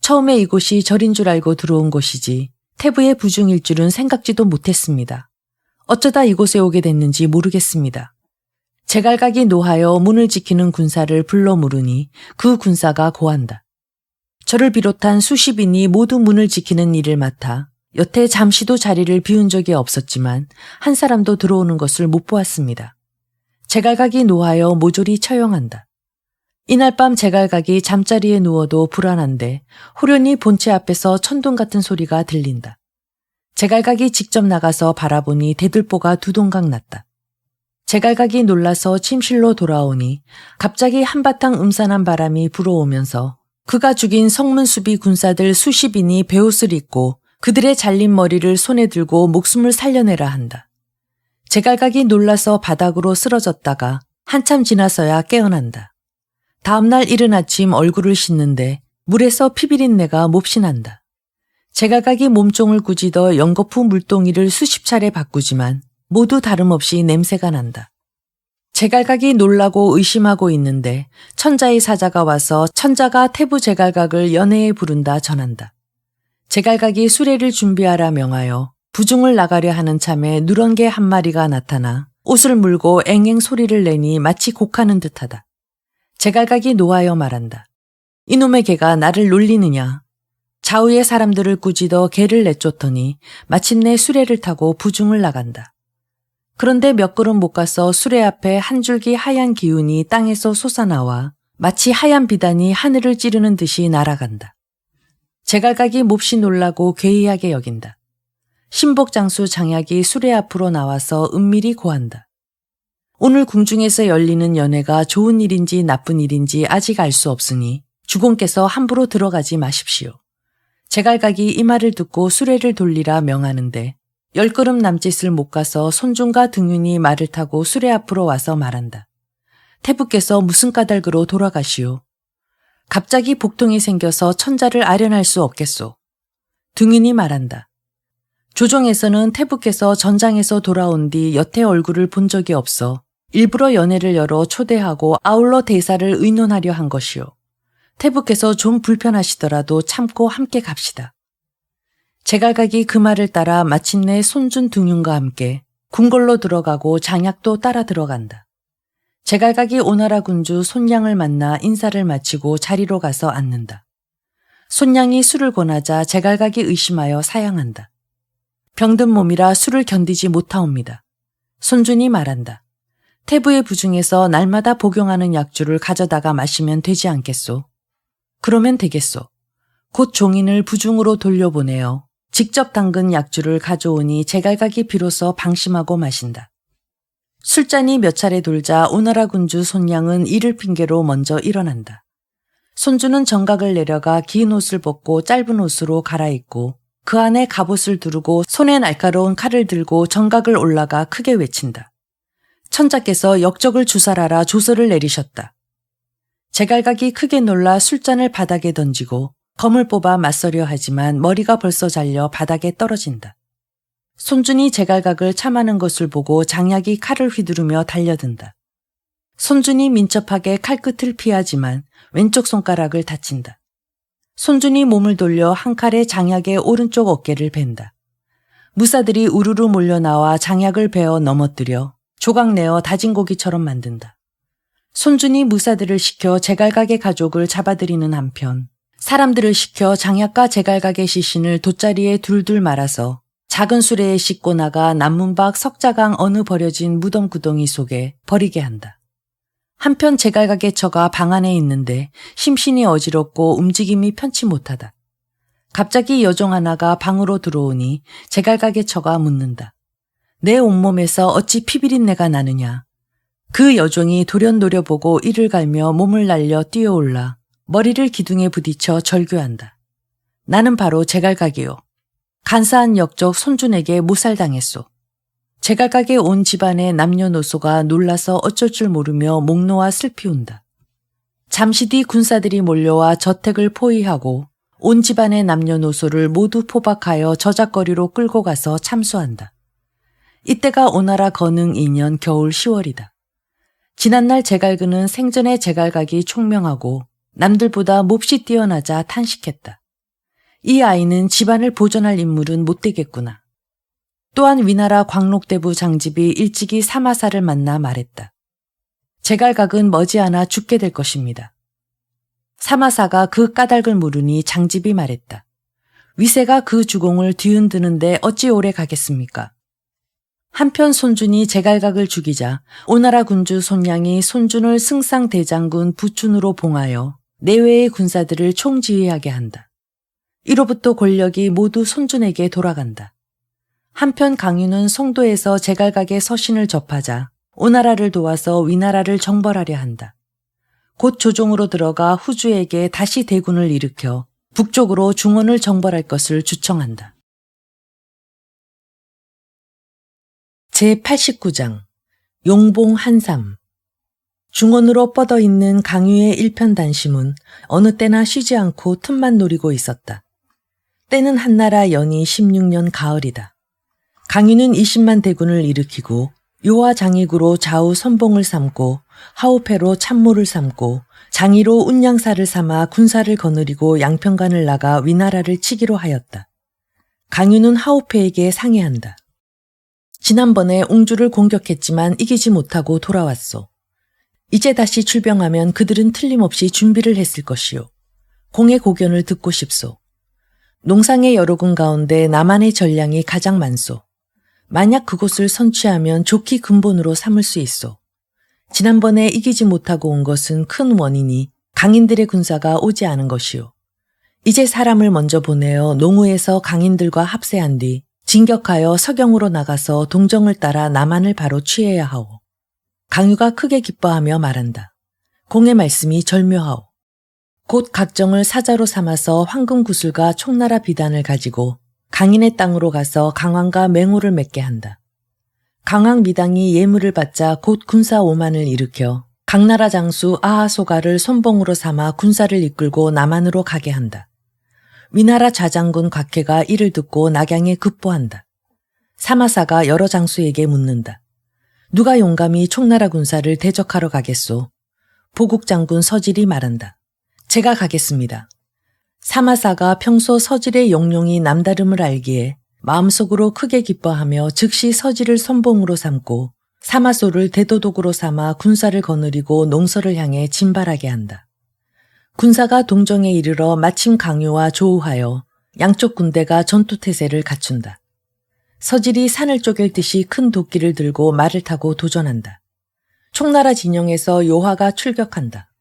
S1: 처음에 이곳이 절인 줄 알고 들어온 곳이지 태부의 부중일 줄은 생각지도 못했습니다. 어쩌다 이곳에 오게 됐는지 모르겠습니다. 제갈각이 노하여 문을 지키는 군사를 불러 물으니 그 군사가 고한다. 저를 비롯한 수십인이 모두 문을 지키는 일을 맡아 여태 잠시도 자리를 비운 적이 없었지만 한 사람도 들어오는 것을 못 보았습니다. 제갈각이 노하여 모조리 처형한다. 이날 밤 제갈각이 잠자리에 누워도 불안한데 호련히 본체 앞에서 천둥 같은 소리가 들린다. 제갈각이 직접 나가서 바라보니 대들보가 두 동강 났다. 제갈각이 놀라서 침실로 돌아오니 갑자기 한바탕 음산한 바람이 불어오면서 그가 죽인 성문수비 군사들 수십인이 베옷을 입고 그들의 잘린 머리를 손에 들고 목숨을 살려내라 한다. 제갈각이 놀라서 바닥으로 쓰러졌다가 한참 지나서야 깨어난다. 다음날 이른 아침 얼굴을 씻는데 물에서 피비린내가 몹시 난다. 제갈각이 몸종을 꾸짖어 연거푸 물동이를 수십 차례 바꾸지만 모두 다름없이 냄새가 난다. 제갈각이 놀라고 의심하고 있는데 천자의 사자가 와서 천자가 태부 제갈각을 연회에 부른다 전한다. 제갈각이 수레를 준비하라 명하여 부중을 나가려 하는 참에 누런 개 한 마리가 나타나 옷을 물고 앵앵 소리를 내니 마치 곡하는 듯하다. 제갈각이 노하여 말한다. 이놈의 개가 나를 놀리느냐. 좌우의 사람들을 꾸짖어 개를 내쫓더니 마침내 수레를 타고 부중을 나간다. 그런데 몇 걸음 못 가서 수레 앞에 한 줄기 하얀 기운이 땅에서 솟아나와 마치 하얀 비단이 하늘을 찌르는 듯이 날아간다. 제갈각이 몹시 놀라고 괴이하게 여긴다. 신복장수 장약이 수레 앞으로 나와서 은밀히 고한다. 오늘 궁중에서 열리는 연회가 좋은 일인지 나쁜 일인지 아직 알 수 없으니 주공께서 함부로 들어가지 마십시오. 제갈각이 이 말을 듣고 수레를 돌리라 명하는데 10걸음 남짓을 못 가서 손중과 등윤이 말을 타고 수레 앞으로 와서 말한다. 태부께서 무슨 까닭으로 돌아가시오. 갑자기 복통이 생겨서 천자를 아련할 수 없겠소. 등윤이 말한다. 조정에서는 태부께서 전장에서 돌아온 뒤 여태 얼굴을 본 적이 없어 일부러 연회를 열어 초대하고 아울러 대사를 의논하려 한 것이오. 태부께서 좀 불편하시더라도 참고 함께 갑시다. 제갈각이 그 말을 따라 마침내 손준 등윤과 함께 궁궐로 들어가고 장약도 따라 들어간다. 제갈각이 오나라 군주 손냥을 만나 인사를 마치고 자리로 가서 앉는다. 손냥이 술을 권하자 제갈각이 의심하여 사양한다. 병든 몸이라 술을 견디지 못하옵니다. 손준이 말한다. 태부의 부중에서 날마다 복용하는 약주를 가져다가 마시면 되지 않겠소? 그러면 되겠소. 곧 종인을 부중으로 돌려보내어 직접 담근 약주를 가져오니 제갈각이 비로소 방심하고 마신다. 술잔이 몇 차례 돌자 오나라 군주 손냥은 이를 핑계로 먼저 일어난다. 손주는 정각을 내려가 긴 옷을 벗고 짧은 옷으로 갈아입고 그 안에 갑옷을 두르고 손에 날카로운 칼을 들고 정각을 올라가 크게 외친다. 천자께서 역적을 주살하라 조서를 내리셨다. 제갈각이 크게 놀라 술잔을 바닥에 던지고 검을 뽑아 맞서려 하지만 머리가 벌써 잘려 바닥에 떨어진다. 손준이 제갈각을 참하는 것을 보고 장약이 칼을 휘두르며 달려든다. 손준이 민첩하게 칼끝을 피하지만 왼쪽 손가락을 다친다. 손준이 몸을 돌려 한 칼에 장약의 오른쪽 어깨를 벤다. 무사들이 우르르 몰려나와 장약을 베어 넘어뜨려 조각내어 다진 고기처럼 만든다. 손준이 무사들을 시켜 제갈각의 가족을 잡아들이는 한편 사람들을 시켜 장약과 제갈각의 시신을 돗자리에 둘둘 말아서 작은 수레에 싣고 나가 남문 밖 석자강 어느 버려진 무덤 구덩이 속에 버리게 한다. 한편 제갈각의 처가 방 안에 있는데 심신이 어지럽고 움직임이 편치 못하다. 갑자기 여종 하나가 방으로 들어오니 제갈각의 처가 묻는다. 내 온몸에서 어찌 피비린내가 나느냐. 그 여종이 돌연 노려보고 이를 갈며 몸을 날려 뛰어올라 머리를 기둥에 부딪혀 절규한다. 나는 바로 제갈각이요. 간사한 역적 손준에게 모살당했소. 제갈각에 온 집안의 남녀노소가 놀라서 어쩔 줄 모르며 목 놓아 슬피 운다. 잠시 뒤 군사들이 몰려와 저택을 포위하고 온 집안의 남녀노소를 모두 포박하여 저작거리로 끌고 가서 참수한다. 이때가 오나라 건흥 2년 겨울 10월이다. 지난날 제갈그는 생전에 제갈각이 총명하고 남들보다 몹시 뛰어나자 탄식했다. 이 아이는 집안을 보존할 인물은 못 되겠구나. 또한 위나라 광록대부 장집이 일찍이 사마사를 만나 말했다. 제갈각은 머지않아 죽게 될 것입니다. 사마사가 그 까닭을 물으니 장집이 말했다. 위세가 그 주공을 뒤흔드는데 어찌 오래 가겠습니까? 한편 손준이 제갈각을 죽이자 오나라 군주 손량이 손준을 승상대장군 부춘으로 봉하여 내외의 군사들을 총지휘하게 한다. 이로부터 권력이 모두 손준에게 돌아간다. 한편 강유는 송도에서 제갈각의 서신을 접하자 오나라를 도와서 위나라를 정벌하려 한다. 곧 조종으로 들어가 후주에게 다시 대군을 일으켜 북쪽으로 중원을 정벌할 것을 주청한다. 제89장 용봉 한삼. 중원으로 뻗어있는 강유의 일편단심은 어느 때나 쉬지 않고 틈만 노리고 있었다. 때는 한나라 연희 16년 가을이다. 강유는 20만 대군을 일으키고 요하 장익으로 좌우 선봉을 삼고 하우패로 참모를 삼고 장의로 운양사를 삼아 군사를 거느리고 양평간을 나가 위나라를 치기로 하였다. 강유는 하우패에게 상의한다. 지난번에 옹주를 공격했지만 이기지 못하고 돌아왔소. 이제 다시 출병하면 그들은 틀림없이 준비를 했을 것이요. 공의 고견을 듣고 싶소. 농상의 여러 군 가운데 남한의 전량이 가장 많소. 만약 그곳을 선취하면 좋기 근본으로 삼을 수 있소. 지난번에 이기지 못하고 온 것은 큰 원인이 강인들의 군사가 오지 않은 것이요. 이제 사람을 먼저 보내어 농우에서 강인들과 합세한 뒤 진격하여 서경으로 나가서 동정을 따라 남한을 바로 취해야 하오. 강유가 크게 기뻐하며 말한다. 공의 말씀이 절묘하오. 곧 각정을 사자로 삼아서 황금구슬과 총나라 비단을 가지고 강인의 땅으로 가서 강왕과 맹호를 맺게 한다. 강왕 미당이 예물을 받자 곧 군사 5만을 일으켜 강나라 장수 아하소가를 손봉으로 삼아 군사를 이끌고 남한으로 가게 한다. 위나라 좌장군 곽해가 이를 듣고 낙양에 급보한다. 사마사가 여러 장수에게 묻는다. 누가 용감히 총나라 군사를 대적하러 가겠소? 보국장군 서질이 말한다. 제가 가겠습니다. 사마사가 평소 서질의 용용이 남다름을 알기에 마음속으로 크게 기뻐하며 즉시 서질을 선봉으로 삼고 사마소를 대도독으로 삼아 군사를 거느리고 농서를 향해 진발하게 한다. 군사가 동정에 이르러 마침 강유와 조우하여 양쪽 군대가 전투태세를 갖춘다. 서질이 산을 쪼갤 듯이 큰 도끼를 들고 말을 타고 도전한다. 총나라 진영에서 요하가 출격한다.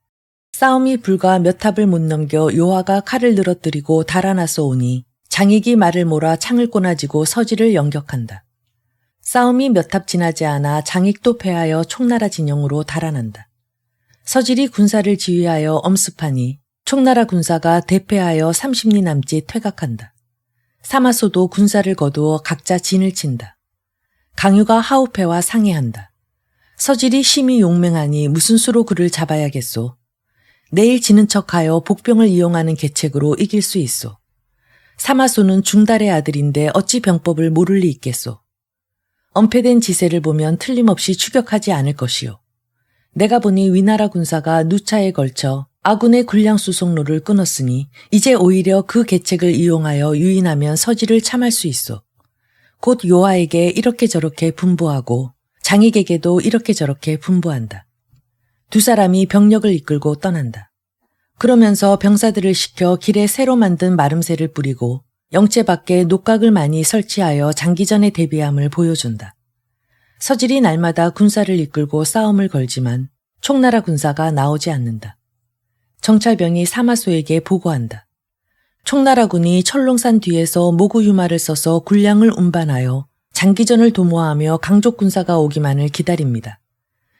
S1: 싸움이 불과 몇 탑을 못 넘겨 요하가 칼을 늘어뜨리고 달아나서 오니 장익이 말을 몰아 창을 꼬나지고 서질을 영격한다. 싸움이 몇 탑 지나지 않아 장익도 패하여 총나라 진영으로 달아난다. 서질이 군사를 지휘하여 엄습하니 총나라 군사가 대패하여 30리 남짓 퇴각한다. 사마소도 군사를 거두어 각자 진을 친다. 강유가 하우패와 상의한다. 서질이 심히 용맹하니 무슨 수로 그를 잡아야겠소. 내일 지는 척하여 복병을 이용하는 계책으로 이길 수 있소. 사마소는 중달의 아들인데 어찌 병법을 모를 리 있겠소. 엄폐된 지세를 보면 틀림없이 추격하지 않을 것이요. 내가 보니 위나라 군사가 누차에 걸쳐 아군의 군량 수송로를 끊었으니 이제 오히려 그 계책을 이용하여 유인하면 서질을 참할 수 있어. 곧 요하에게 이렇게 저렇게 분부하고 장익에게도 이렇게 저렇게 분부한다. 두 사람이 병력을 이끌고 떠난다. 그러면서 병사들을 시켜 길에 새로 만든 마름새를 뿌리고 영체 밖에 녹각을 많이 설치하여 장기전에 대비함을 보여준다. 서질이 날마다 군사를 이끌고 싸움을 걸지만 총나라 군사가 나오지 않는다. 정찰병이 사마소에게 보고한다. 총나라군이 철롱산 뒤에서 모구유마를 써서 군량을 운반하여 장기전을 도모하며 강족 군사가 오기만을 기다립니다.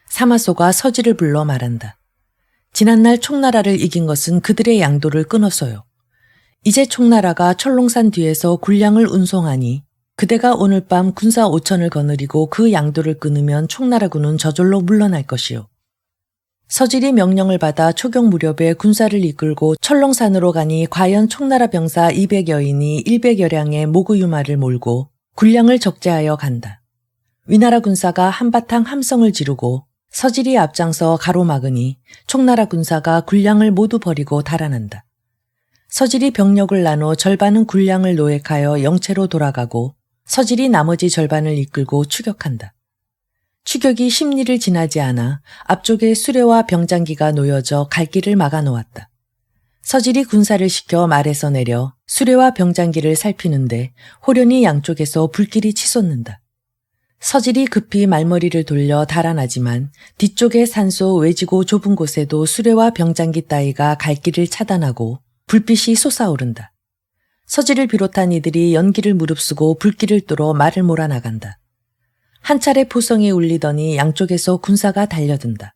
S1: 사마소가 서지를 불러 말한다. 지난날 총나라를 이긴 것은 그들의 양도를 끊어서요. 이제 총나라가 철롱산 뒤에서 군량을 운송하니 그대가 오늘 밤 군사 5천을 거느리고 그 양도를 끊으면 총나라군은 저절로 물러날 것이요. 서질이 명령을 받아 초경 무렵에 군사를 이끌고 철롱산으로 가니 과연 총나라 병사 200여인이 100여량의 모구유마를 몰고 군량을 적재하여 간다. 위나라 군사가 한바탕 함성을 지르고 서질이 앞장서 가로막으니 총나라 군사가 군량을 모두 버리고 달아난다. 서질이 병력을 나눠 절반은 군량을 노획하여 영체로 돌아가고 서질이 나머지 절반을 이끌고 추격한다. 추격이 십리를 지나지 않아 앞쪽에 수레와 병장기가 놓여져 갈 길을 막아놓았다. 서질이 군사를 시켜 말에서 내려 수레와 병장기를 살피는데 호련히 양쪽에서 불길이 치솟는다. 서질이 급히 말머리를 돌려 달아나지만 뒤쪽의 산소 외지고 좁은 곳에도 수레와 병장기 따위가 갈 길을 차단하고 불빛이 솟아오른다. 서질을 비롯한 이들이 연기를 무릅쓰고 불길을 뚫어 말을 몰아나간다. 한 차례 포성이 울리더니 양쪽에서 군사가 달려든다.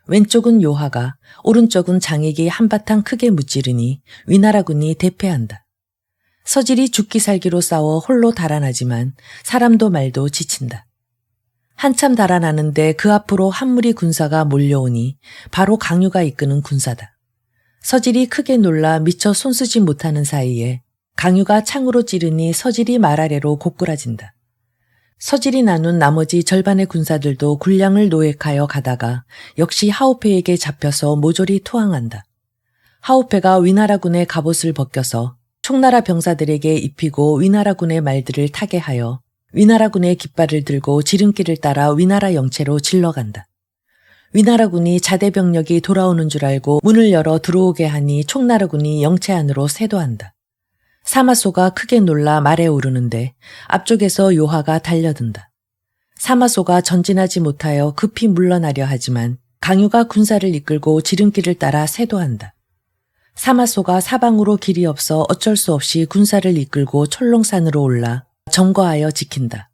S1: 왼쪽은 요하가, 오른쪽은 장익이 한바탕 크게 무찌르니 위나라군이 대패한다. 서질이 죽기 살기로 싸워 홀로 달아나지만 사람도 말도 지친다. 한참 달아나는데 그 앞으로 한 무리 군사가 몰려오니 바로 강유가 이끄는 군사다. 서질이 크게 놀라 미처 손쓰지 못하는 사이에 강유가 창으로 찌르니 서질이 말 아래로 고꾸라진다. 서질이 나눈 나머지 절반의 군사들도 군량을 노획하여 가다가 역시 하오페에게 잡혀서 모조리 토항한다. 하오페가 위나라군의 갑옷을 벗겨서 총나라 병사들에게 입히고 위나라군의 말들을 타게 하여 위나라군의 깃발을 들고 지름길을 따라 위나라 영체로 질러간다. 위나라군이 자대병력이 돌아오는 줄 알고 문을 열어 들어오게 하니 총나라군이 영체 안으로 세도한다. 사마소가 크게 놀라 말에 오르는데 앞쪽에서 요하가 달려든다. 사마소가 전진하지 못하여 급히 물러나려 하지만 강유가 군사를 이끌고 지름길을 따라 세도한다. 사마소가 사방으로 길이 없어 어쩔 수 없이 군사를 이끌고 철롱산으로 올라 점거하여 지킨다.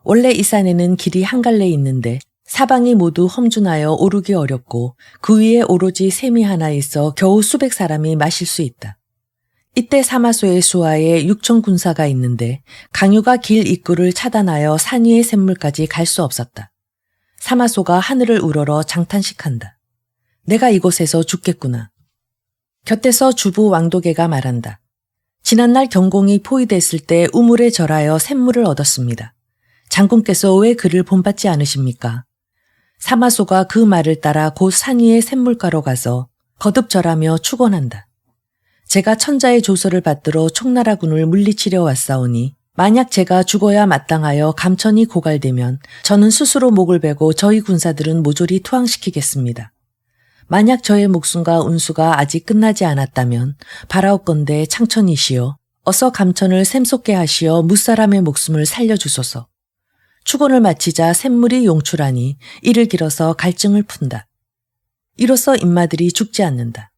S1: 원래 이 산에는 길이 한 갈래 있는데 사방이 모두 험준하여 오르기 어렵고 그 위에 오로지 샘이 하나 있어 겨우 수백 사람이 마실 수 있다. 이때 사마소의 수하에 6천 군사가 있는데 강유가 길 입구를 차단하여 산 위의 샘물까지 갈 수 없었다. 사마소가 하늘을 우러러 장탄식한다. 내가 이곳에서 죽겠구나. 곁에서 주부 왕도계가 말한다. 지난날 경공이 포위됐을 때 우물에 절하여 샘물을 얻었습니다. 장군께서 왜 그를 본받지 않으십니까? 사마소가 그 말을 따라 곧 산 위의 샘물가로 가서 거듭 절하며 축원한다. 제가 천자의 조서를 받들어 총나라군을 물리치려 왔사오니 만약 제가 죽어야 마땅하여 감천이 고갈되면 저는 스스로 목을 베고 저희 군사들은 모조리 투항시키겠습니다. 만약 저의 목숨과 운수가 아직 끝나지 않았다면 바라옵건대 창천이시여 어서 감천을 샘솟게 하시어 무사람의 목숨을 살려주소서. 축원을 마치자 샘물이 용출하니 이를 길어서 갈증을 푼다. 이로써 인마들이 죽지 않는다.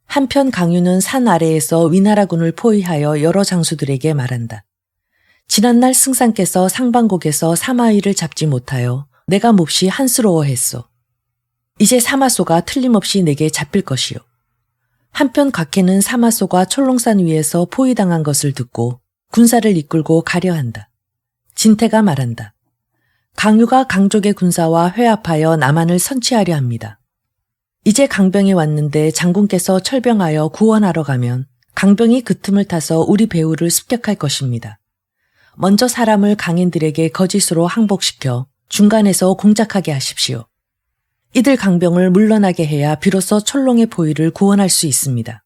S1: 한편 강유는 산 아래에서 위나라군을 포위하여 여러 장수들에게 말한다. 지난날 승상께서 상방곡에서 사마이를 잡지 못하여 내가 몹시 한스러워했소. 이제 사마소가 틀림없이 내게 잡힐 것이요. 한편 각해는 사마소가 철롱산 위에서 포위당한 것을 듣고 군사를 이끌고 가려 한다. 진태가 말한다. 강유가 강족의 군사와 회합하여 남한을 선취하려 합니다. 이제 강병이 왔는데 장군께서 철병하여 구원하러 가면 강병이 그 틈을 타서 우리 배후를 습격할 것입니다. 먼저 사람을 강인들에게 거짓으로 항복시켜 중간에서 공작하게 하십시오. 이들 강병을 물러나게 해야 비로소 철롱의 포위를 구원할 수 있습니다.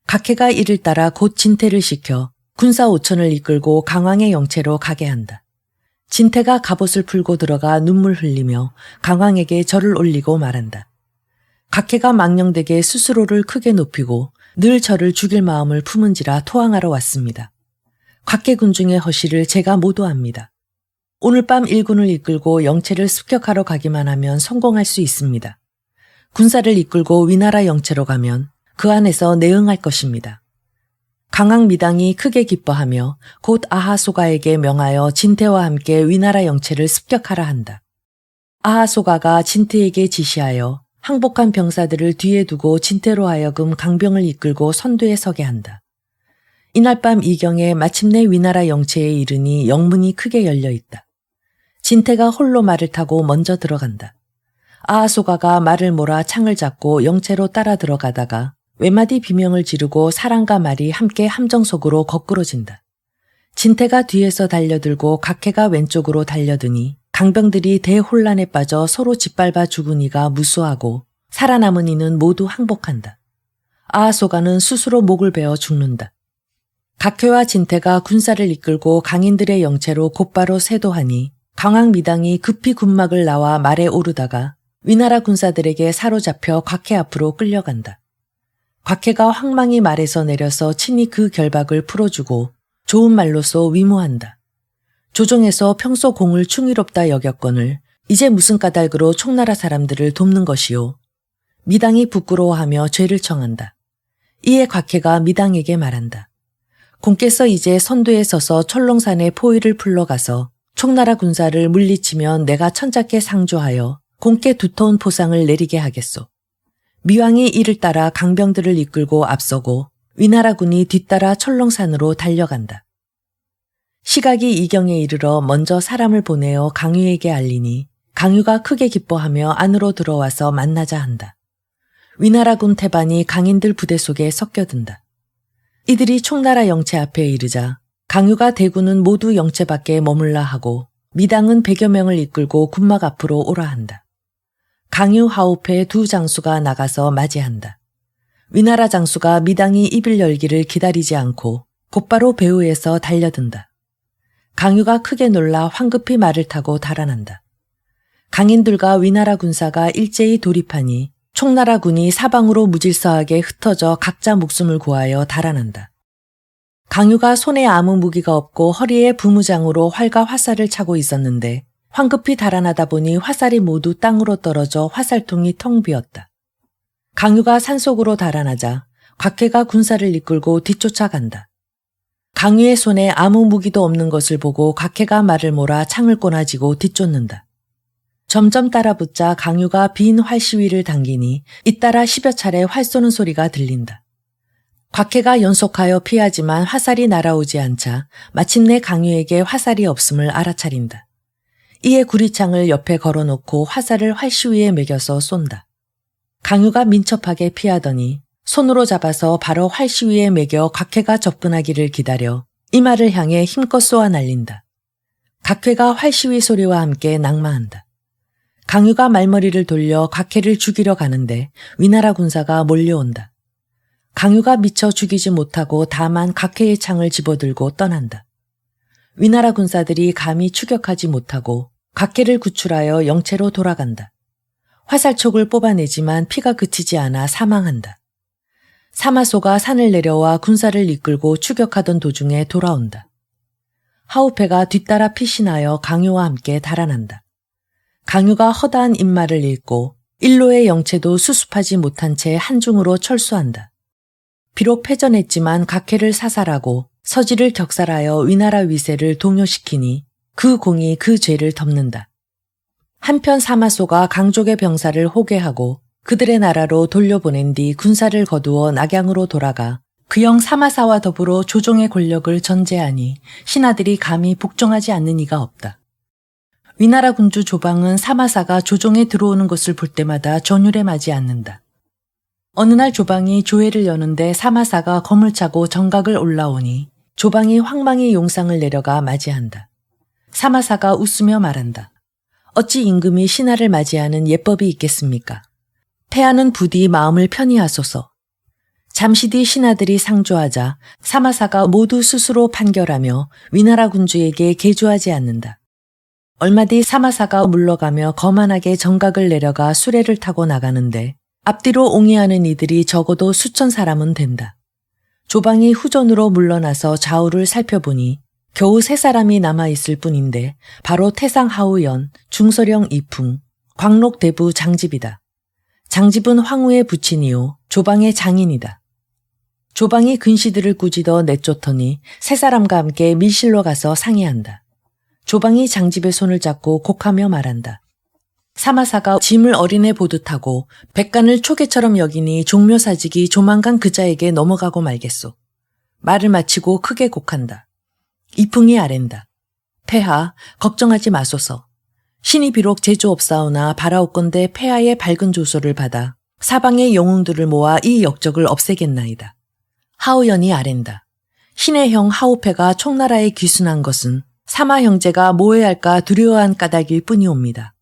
S1: 각해가 이를 따라 곧 진태를 시켜 군사 5천을 이끌고 강왕의 영체로 가게 한다. 진태가 갑옷을 풀고 들어가 눈물 흘리며 강왕에게 절을 올리고 말한다. 각해가 망령되게 스스로를 크게 높이고 늘 저를 죽일 마음을 품은지라 토항하러 왔습니다. 각해 군중의 허시를 제가 모두 압니다. 오늘 밤 일군을 이끌고 영체를 습격하러 가기만 하면 성공할 수 있습니다. 군사를 이끌고 위나라 영체로 가면 그 안에서 내응할 것입니다. 강왕미당이 크게 기뻐하며 곧 아하소가에게 명하여 진태와 함께 위나라 영체를 습격하라 한다. 아하소가가 진태에게 지시하여 항복한 병사들을 뒤에 두고 진태로 하여금 강병을 이끌고 선두에 서게 한다. 이날 밤 이경에 마침내 위나라 영체에 이르니 영문이 크게 열려 있다. 진태가 홀로 말을 타고 먼저 들어간다. 아하소가가 말을 몰아 창을 잡고 영체로 따라 들어가다가 외마디 비명을 지르고 사람과 말이 함께 함정 속으로 거꾸로진다. 진태가 뒤에서 달려들고 각해가 왼쪽으로 달려드니 강병들이 대혼란에 빠져 서로 짓밟아 죽은 이가 무수하고 살아남은 이는 모두 항복한다. 아하소가는 스스로 목을 베어 죽는다. 각해와 진태가 군사를 이끌고 강인들의 영체로 곧바로 세도하니 강왕미당이 급히 군막을 나와 말에 오르다가 위나라 군사들에게 사로잡혀 각해 앞으로 끌려간다. 각해가 황망히 말에서 내려서 친히 그 결박을 풀어주고 좋은 말로써 위무한다. 조정에서 평소 공을 충의롭다 여겼거늘 이제 무슨 까닭으로 총나라 사람들을 돕는 것이요. 미당이 부끄러워하며 죄를 청한다. 이에 각해가 미당에게 말한다. 공께서 이제 선두에 서서 철롱산의 포위를 풀러가서 총나라 군사를 물리치면 내가 천자께 상조하여 공께 두터운 포상을 내리게 하겠소. 미왕이 이를 따라 강병들을 이끌고 앞서고 위나라군이 뒤따라 철롱산으로 달려간다. 시각이 이경에 이르러 먼저 사람을 보내어 강유에게 알리니 강유가 크게 기뻐하며 안으로 들어와서 만나자 한다. 위나라군 태반이 강인들 부대 속에 섞여든다. 이들이 총나라 영체 앞에 이르자 강유가 대군은 모두 영체 밖에 머물라 하고 미당은 100여 명을 이끌고 군막 앞으로 오라 한다. 강유 하우페 두 장수가 나가서 맞이한다. 위나라 장수가 미당이 입을 열기를 기다리지 않고 곧바로 배후에서 달려든다. 강유가 크게 놀라 황급히 말을 타고 달아난다. 강인들과 위나라 군사가 일제히 돌입하니 총나라 군이 사방으로 무질서하게 흩어져 각자 목숨을 구하여 달아난다. 강유가 손에 아무 무기가 없고 허리에 부무장으로 활과 화살을 차고 있었는데 황급히 달아나다 보니 화살이 모두 땅으로 떨어져 화살통이 텅 비었다. 강유가 산속으로 달아나자 곽해가 군사를 이끌고 뒤쫓아간다. 강유의 손에 아무 무기도 없는 것을 보고 곽해가 말을 몰아 창을 꼬나지고 뒤쫓는다. 점점 따라붙자 강유가 빈 활시위를 당기니 잇따라 10여 차례 활 쏘는 소리가 들린다. 곽해가 연속하여 피하지만 화살이 날아오지 않자 마침내 강유에게 화살이 없음을 알아차린다. 이에 구리창을 옆에 걸어놓고 화살을 활시위에 매겨서 쏜다. 강유가 민첩하게 피하더니 손으로 잡아서 바로 활시위에 매겨 곽해가 접근하기를 기다려 이마를 향해 힘껏 쏘아 날린다. 곽해가 활시위 소리와 함께 낙마한다. 강유가 말머리를 돌려 곽해를 죽이려 가는데 위나라 군사가 몰려온다. 강유가 미처 죽이지 못하고 다만 곽해의 창을 집어들고 떠난다. 위나라 군사들이 감히 추격하지 못하고 곽해를 구출하여 영체로 돌아간다. 화살촉을 뽑아내지만 피가 그치지 않아 사망한다. 사마소가 산을 내려와 군사를 이끌고 추격하던 도중에 돌아온다. 하우페가 뒤따라 피신하여 강유와 함께 달아난다. 강유가 허다한 인마를 잃고 일로의 영체도 수습하지 못한 채 한중으로 철수한다. 비록 패전했지만 곽해를 사살하고 서지를 격살하여 위나라 위세를 동요시키니 그 공이 그 죄를 덮는다. 한편 사마소가 강족의 병사를 호개하고 그들의 나라로 돌려보낸 뒤 군사를 거두어 낙양으로 돌아가 그영 사마사와 더불어 조정의 권력을 전제하니 신하들이 감히 복종하지 않는 이가 없다. 위나라 군주 조방은 사마사가 조정에 들어오는 것을 볼 때마다 전율에 맞지 않는다. 어느 날 조방이 조회를 여는데 사마사가 검을 차고 정각을 올라오니 조방이 황망히 용상을 내려가 맞이한다. 사마사가 웃으며 말한다. 어찌 임금이 신하를 맞이하는 예법이 있겠습니까? 패하는 부디 마음을 편히 하소서. 잠시 뒤 신하들이 상조하자 사마사가 모두 스스로 판결하며 위나라 군주에게 계조하지 않는다. 얼마 뒤 사마사가 물러가며 거만하게 정각을 내려가 수레를 타고 나가는데 앞뒤로 옹이하는 이들이 적어도 수천 사람은 된다. 조방이 후전으로 물러나서 좌우를 살펴보니 겨우 3사람이 남아있을 뿐인데 바로 태상하우연, 중서령 이풍, 광록대부 장집이다. 장집은 황후의 부친이요 조방의 장인이다. 조방이 근시들을 꾸짖어 내쫓더니 세 사람과 함께 밀실로 가서 상의한다. 조방이 장집의 손을 잡고 곡하며 말한다. 사마사가 짐을 어린애 보듯하고 백간을 초계처럼 여기니 종묘사직이 조만간 그자에게 넘어가고 말겠소. 말을 마치고 크게 곡한다. 이풍이 아랜다. 폐하, 걱정하지 마소서. 신이 비록 제주없사오나 바라옵건대 폐하의 밝은 조소를 받아 사방의 영웅들을 모아 이 역적을 없애겠나이다. 하우연이 아랜다. 신의 형 하우패가 총나라에 귀순한 것은 사마 형제가 모해할까 두려워한 까닭일 뿐이옵니다.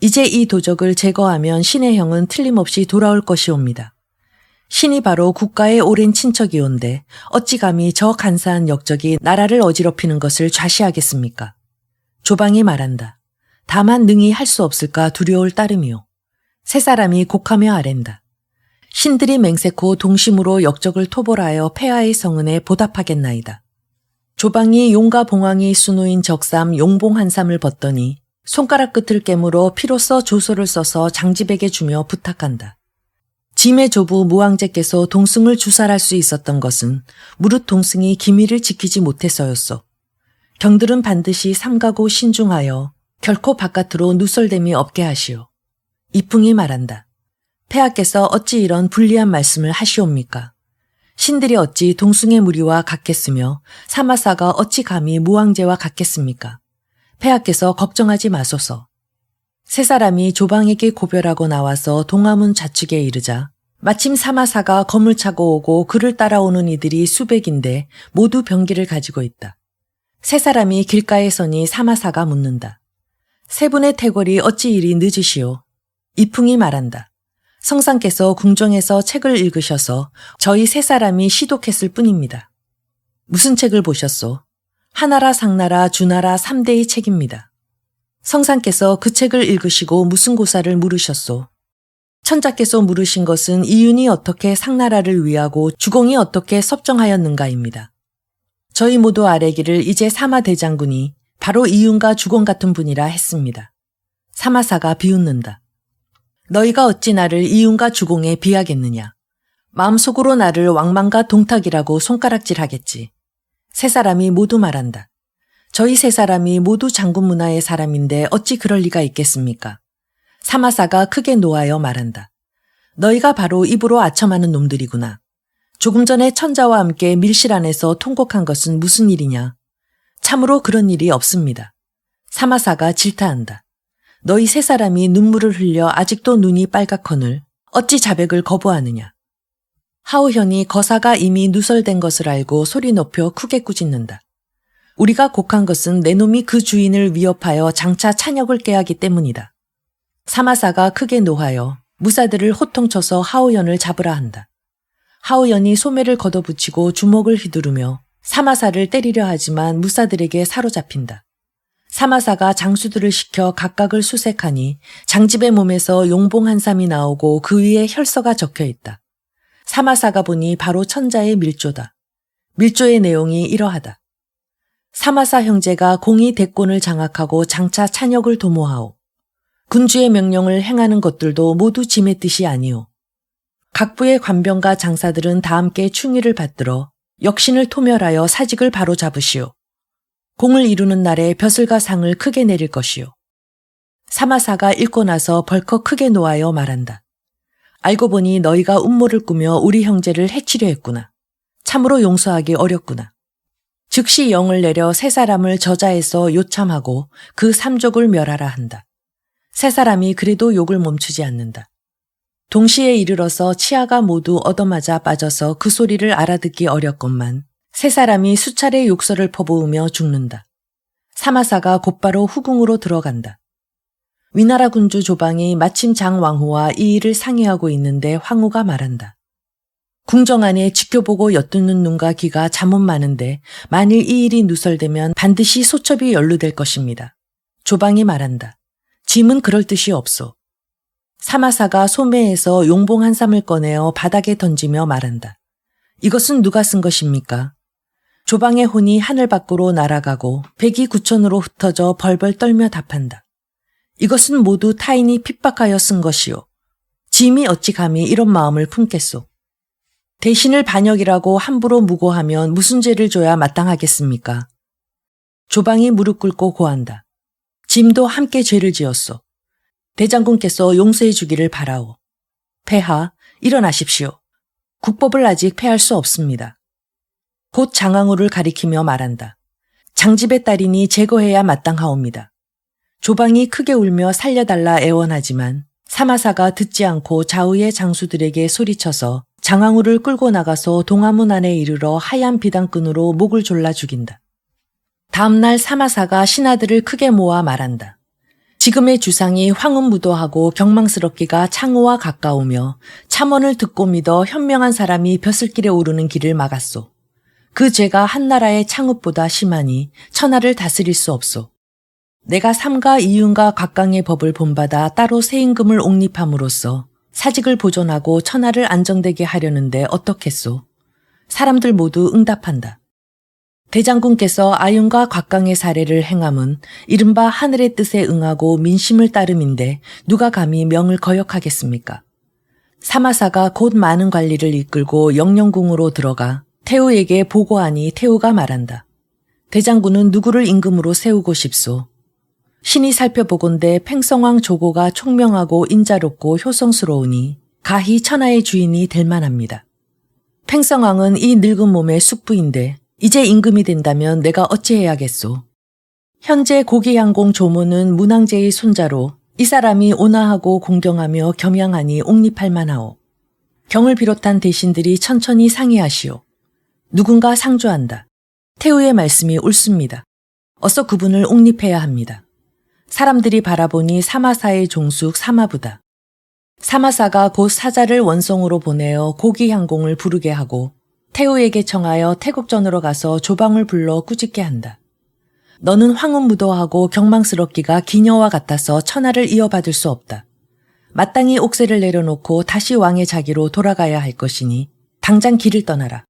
S1: 이제 이 도적을 제거하면 신의 형은 틀림없이 돌아올 것이옵니다. 신이 바로 국가의 오랜 친척이온데 어찌 감히 저 간사한 역적이 나라를 어지럽히는 것을 좌시하겠습니까? 조방이 말한다. 다만 능히 할 수 없을까 두려울 따름이오. 세 사람이 곡하며 아랜다. 신들이 맹세코 동심으로 역적을 토벌하여 폐하의 성은에 보답하겠나이다. 조방이 용과 봉황이 수노인 적삼 용봉 한 삼을 벗더니 손가락 끝을 깨물어 피로써 조서를 써서 장집에게 주며 부탁한다. 짐의 조부 무왕제께서 동승을 주살할 수 있었던 것은 무릇 동승이 기밀을 지키지 못해서였소. 경들은 반드시 삼가고 신중하여 결코 바깥으로 누설됨이 없게 하시오. 이풍이 말한다. 폐하께서 어찌 이런 불리한 말씀을 하시옵니까? 신들이 어찌 동승의 무리와 같겠으며 사마사가 어찌 감히 무왕제와 같겠습니까? 폐하께서 걱정하지 마소서. 세 사람이 조방에게 고별하고 나와서 동화문 좌측에 이르자 마침 사마사가 검을 차고 오고 그를 따라오는 이들이 수백인데 모두 병기를 가지고 있다. 세 사람이 길가에 서니 사마사가 묻는다. 세 분의 태궐이 어찌 이리 늦으시오? 이풍이 말한다. 성상께서 궁정에서 책을 읽으셔서 저희 세 사람이 시독했을 뿐입니다. 무슨 책을 보셨소? 하나라, 상나라, 주나라 3대의 책입니다. 성상께서 그 책을 읽으시고 무슨 고사를 물으셨소? 천자께서 물으신 것은 이윤이 어떻게 상나라를 위하고 주공이 어떻게 섭정하였는가입니다. 저희 모두 아뢰기를 이제 사마 대장군이 바로 이윤과 주공 같은 분이라 했습니다. 사마사가 비웃는다. 너희가 어찌 나를 이윤과 주공에 비하겠느냐. 마음속으로 나를 왕만과 동탁이라고 손가락질하겠지. 세 사람이 모두 말한다. 저희 세 사람이 모두 장군 문화의 사람인데 어찌 그럴 리가 있겠습니까? 사마사가 크게 노하여 말한다. 너희가 바로 입으로 아첨하는 놈들이구나. 조금 전에 천자와 함께 밀실 안에서 통곡한 것은 무슨 일이냐? 참으로 그런 일이 없습니다. 사마사가 질타한다. 너희 세 사람이 눈물을 흘려 아직도 눈이 빨갛거늘 어찌 자백을 거부하느냐? 하우현이 거사가 이미 누설된 것을 알고 소리 높여 크게 꾸짖는다. 우리가 곡한 것은 내 놈이 그 주인을 위협하여 장차 찬역을 깨하기 때문이다. 사마사가 크게 노하여 무사들을 호통쳐서 하우현을 잡으라 한다. 하우현이 소매를 걷어붙이고 주먹을 휘두르며 사마사를 때리려 하지만 무사들에게 사로잡힌다. 사마사가 장수들을 시켜 각각을 수색하니 장집의 몸에서 용봉 한 삼이 나오고 그 위에 혈서가 적혀있다. 사마사가 보니 바로 천자의 밀조다. 밀조의 내용이 이러하다. 사마사 형제가 공이 대권을 장악하고 장차 찬역을 도모하오. 군주의 명령을 행하는 것들도 모두 짐의 뜻이 아니오. 각부의 관병과 장사들은 다 함께 충의를 받들어 역신을 토멸하여 사직을 바로 잡으시오. 공을 이루는 날에 벼슬과 상을 크게 내릴 것이오. 사마사가 읽고 나서 벌컥 크게 노하여 말한다. 알고 보니 너희가 음모를 꾸며 우리 형제를 해치려 했구나. 참으로 용서하기 어렵구나. 즉시 영을 내려 세 사람을 저자에서 요참하고 그 삼족을 멸하라 한다. 세 사람이 그래도 욕을 멈추지 않는다. 동시에 이르러서 치아가 모두 얻어맞아 빠져서 그 소리를 알아듣기 어렵건만 세 사람이 수차례 욕설을 퍼부으며 죽는다. 사마사가 곧바로 후궁으로 들어간다. 위나라 군주 조방이 마침 장왕후와 이 일을 상의하고 있는데 황후가 말한다. 궁정 안에 지켜보고 엿듣는 눈과 귀가 잠옷 많은데 만일 이 일이 누설되면 반드시 소첩이 연루될 것입니다. 조방이 말한다. 짐은 그럴 뜻이 없소. 사마사가 소매에서 용봉 한 삼을 꺼내어 바닥에 던지며 말한다. 이것은 누가 쓴 것입니까? 조방의 혼이 하늘 밖으로 날아가고 백이 구천으로 흩어져 벌벌 떨며 답한다. 이것은 모두 타인이 핍박하여 쓴 것이오. 짐이 어찌 감히 이런 마음을 품겠소. 대신을 반역이라고 함부로 무고하면 무슨 죄를 줘야 마땅하겠습니까? 조방이 무릎 꿇고 고한다. 짐도 함께 죄를 지었소. 대장군께서 용서해 주기를 바라오. 폐하, 일어나십시오. 국법을 아직 폐할 수 없습니다. 곧 장항우를 가리키며 말한다. 장집의 딸이니 제거해야 마땅하옵니다. 조방이 크게 울며 살려달라 애원하지만 사마사가 듣지 않고 좌우의 장수들에게 소리쳐서 장항우를 끌고 나가서 동화문 안에 이르러 하얀 비단끈으로 목을 졸라 죽인다. 다음날 사마사가 신하들을 크게 모아 말한다. 지금의 주상이 황운무도하고 경망스럽기가 창호와 가까우며 참언을 듣고 믿어 현명한 사람이 벼슬길에 오르는 길을 막았소. 그 죄가 한나라의 창읍보다 심하니 천하를 다스릴 수 없소. 내가 삼가 이윤과 각강의 법을 본받아 따로 세임금을 옹립함으로써 사직을 보존하고 천하를 안정되게 하려는데 어떻겠소? 사람들 모두 응답한다. 대장군께서 아윤과 각강의 사례를 행함은 이른바 하늘의 뜻에 응하고 민심을 따름인데 누가 감히 명을 거역하겠습니까? 사마사가 곧 많은 관리를 이끌고 영령궁으로 들어가 태우에게 보고하니 태우가 말한다. 대장군은 누구를 임금으로 세우고 싶소? 신이 살펴보건대 팽성왕 조고가 총명하고 인자롭고 효성스러우니 가히 천하의 주인이 될 만합니다. 팽성왕은 이 늙은 몸의 숙부인데 이제 임금이 된다면 내가 어찌해야겠소? 현재 고기양공 조모는 문왕제의 손자로 이 사람이 온화하고 공경하며 겸양하니 옹립할 만하오. 경을 비롯한 대신들이 천천히 상의하시오. 누군가 상주한다. 태우의 말씀이 옳습니다. 어서 그분을 옹립해야 합니다. 사람들이 바라보니 사마사의 종숙 사마부다. 사마사가 곧 사자를 원성으로 보내어 고기향공을 부르게 하고 태우에게 청하여 태국전으로 가서 조방을 불러 꾸짖게 한다. 너는 황운무도하고 경망스럽기가 기녀와 같아서 천하를 이어받을 수 없다. 마땅히 옥새를 내려놓고 다시 왕의 자기로 돌아가야 할 것이니 당장 길을 떠나라.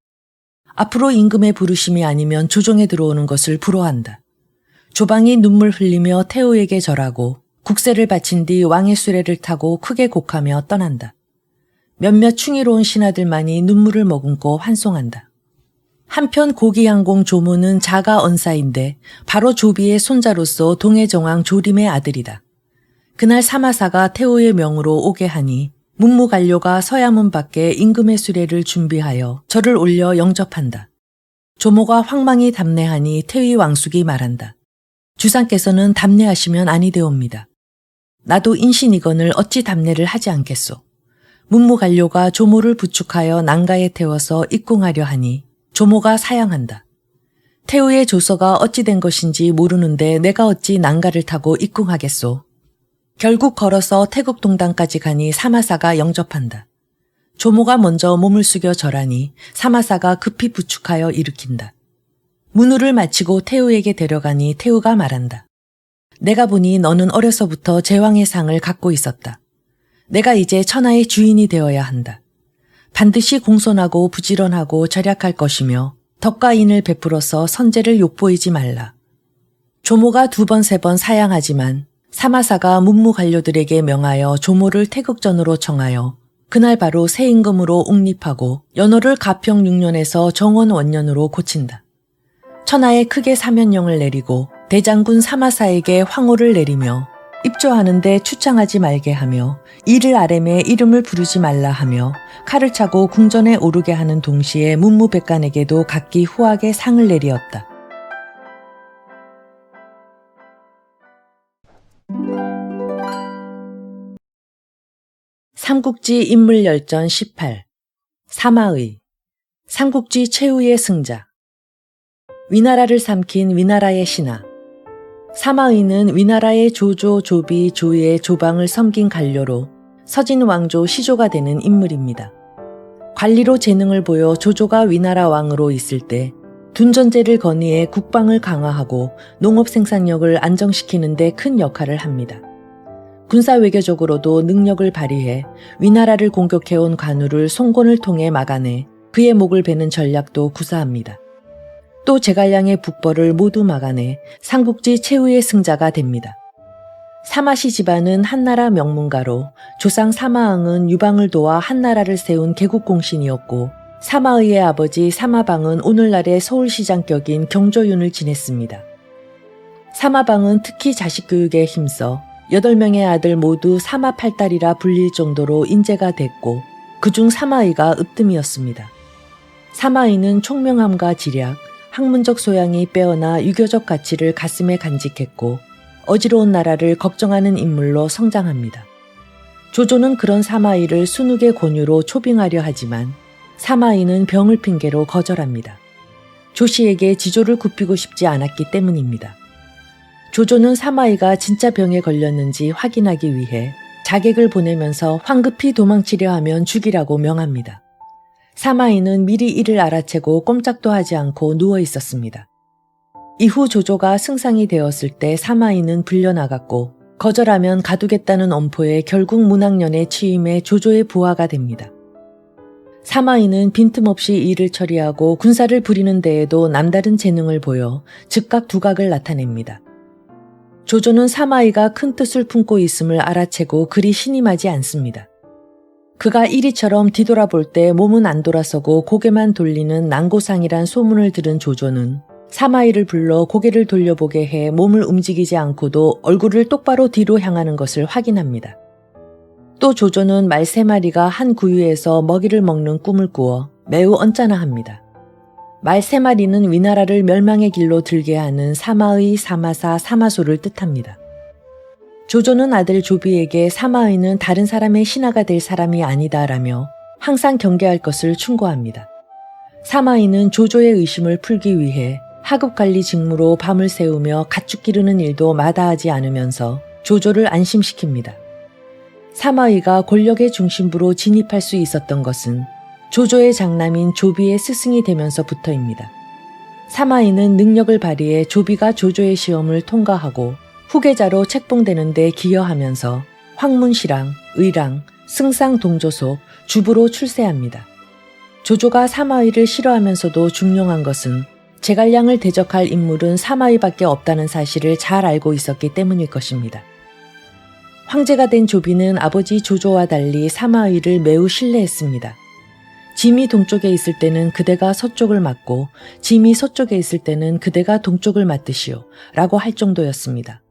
S1: 앞으로 임금의 부르심이 아니면 조정에 들어오는 것을 부러워한다. 조방이 눈물 흘리며 태우에게 절하고 국세를 바친 뒤 왕의 수레를 타고 크게 곡하며 떠난다. 몇몇 충의로운 신하들만이 눈물을 머금고 환송한다. 한편 고기양공 조모는 자가 언사인데 바로 조비의 손자로서 동해정왕 조림의 아들이다. 그날 사마사가 태우의 명으로 오게 하니 문무관료가 서야문 밖에 임금의 수레를 준비하여 절을 올려 영접한다. 조모가 황망히 답례하니 태의 왕숙이 말한다. 주상께서는 답례하시면 아니되옵니다. 나도 인신이건을 어찌 답례를 하지 않겠소. 문무관료가 조모를 부축하여 난가에 태워서 입궁하려 하니 조모가 사양한다. 태우의 조서가 어찌 된 것인지 모르는데 내가 어찌 난가를 타고 입궁하겠소. 결국 걸어서 태국동당까지 가니 사마사가 영접한다. 조모가 먼저 몸을 숙여 절하니 사마사가 급히 부축하여 일으킨다. 문우를 마치고 태우에게 데려가니 태우가 말한다. 내가 보니 너는 어려서부터 제왕의 상을 갖고 있었다. 내가 이제 천하의 주인이 되어야 한다. 반드시 공손하고 부지런하고 절약할 것이며 덕과 인을 베풀어서 선제를 욕보이지 말라. 조모가 2번, 3번 사양하지만 사마사가 문무관료들에게 명하여 조모를 태극전으로 청하여 그날 바로 새 임금으로 옹립하고 연호를 가평 6년에서 정원 원년으로 고친다. 천하에 크게 사면령을 내리고 대장군 사마사에게 황호를 내리며 입조하는데 추창하지 말게 하며 이를 아래매 이름을 부르지 말라 하며 칼을 차고 궁전에 오르게 하는 동시에 문무백관에게도 각기 후하게 상을 내리었다. 삼국지 인물열전 18 사마의 삼국지 최후의 승자 위나라를 삼킨 위나라의 신하 사마의는 위나라의 조조, 조비, 조의, 조방을 섬긴 관료로 서진 왕조 시조가 되는 인물입니다. 관리로 재능을 보여 조조가 위나라 왕으로 있을 때 둔전제를 건의해 국방을 강화하고 농업 생산력을 안정시키는 데 큰 역할을 합니다. 군사 외교적으로도 능력을 발휘해 위나라를 공격해온 관우를 송곤을 통해 막아내 그의 목을 베는 전략도 구사합니다. 또 제갈량의 북벌을 모두 막아내 삼국지 최후의 승자가 됩니다. 사마시 집안은 한나라 명문가로 조상 사마왕은 유방을 도와 한나라를 세운 개국공신이었고 사마의의 아버지 사마방은 오늘날의 서울시장격인 경조윤을 지냈습니다. 사마방은 특히 자식 교육에 힘써 8명의 아들 모두 사마팔달이라 불릴 정도로 인재가 됐고 그중 사마의가 으뜸이었습니다. 사마의는 총명함과 지략, 학문적 소양이 빼어나 유교적 가치를 가슴에 간직했고 어지러운 나라를 걱정하는 인물로 성장합니다. 조조는 그런 사마의를 순욱의 권유로 초빙하려 하지만 사마의는 병을 핑계로 거절합니다. 조씨에게 지조를 굽히고 싶지 않았기 때문입니다. 조조는 사마의가 진짜 병에 걸렸는지 확인하기 위해 자객을 보내면서 황급히 도망치려 하면 죽이라고 명합니다. 사마의는 미리 이를 알아채고 꼼짝도 하지 않고 누워 있었습니다. 이후 조조가 승상이 되었을 때 사마의는 불려나갔고 거절하면 가두겠다는 엄포에 결국 문학년에 취임해 조조의 부하가 됩니다. 사마의는 빈틈없이 일을 처리하고 군사를 부리는 데에도 남다른 재능을 보여 즉각 두각을 나타냅니다. 조조는 사마의가 큰 뜻을 품고 있음을 알아채고 그리 신임하지 않습니다. 그가 이리처럼 뒤돌아볼 때 몸은 안 돌아서고 고개만 돌리는 난고상이란 소문을 들은 조조는 사마의를 불러 고개를 돌려보게 해 몸을 움직이지 않고도 얼굴을 똑바로 뒤로 향하는 것을 확인합니다. 또 조조는 말 3마리가 한 구유에서 먹이를 먹는 꿈을 꾸어 매우 언짢아합니다. 말 3마리는 위나라를 멸망의 길로 들게 하는 사마의, 사마사, 사마소를 뜻합니다. 조조는 아들 조비에게 사마의는 다른 사람의 신하가 될 사람이 아니다라며 항상 경계할 것을 충고합니다. 사마의는 조조의 의심을 풀기 위해 하급관리 직무로 밤을 새우며 가축 기르는 일도 마다하지 않으면서 조조를 안심시킵니다. 사마의가 권력의 중심부로 진입할 수 있었던 것은 조조의 장남인 조비의 스승이 되면서부터입니다. 사마의는 능력을 발휘해 조비가 조조의 시험을 통과하고 후계자로 책봉되는 데 기여하면서 황문시랑, 의랑, 승상동조소, 주부로 출세합니다. 조조가 사마의를 싫어하면서도 중용한 것은 제갈량을 대적할 인물은 사마의밖에 없다는 사실을 잘 알고 있었기 때문일 것입니다. 황제가 된 조비는 아버지 조조와 달리 사마의를 매우 신뢰했습니다. 짐이 동쪽에 있을 때는 그대가 서쪽을 맡고 짐이 서쪽에 있을 때는 그대가 동쪽을 맡으시오 라고 할 정도였습니다.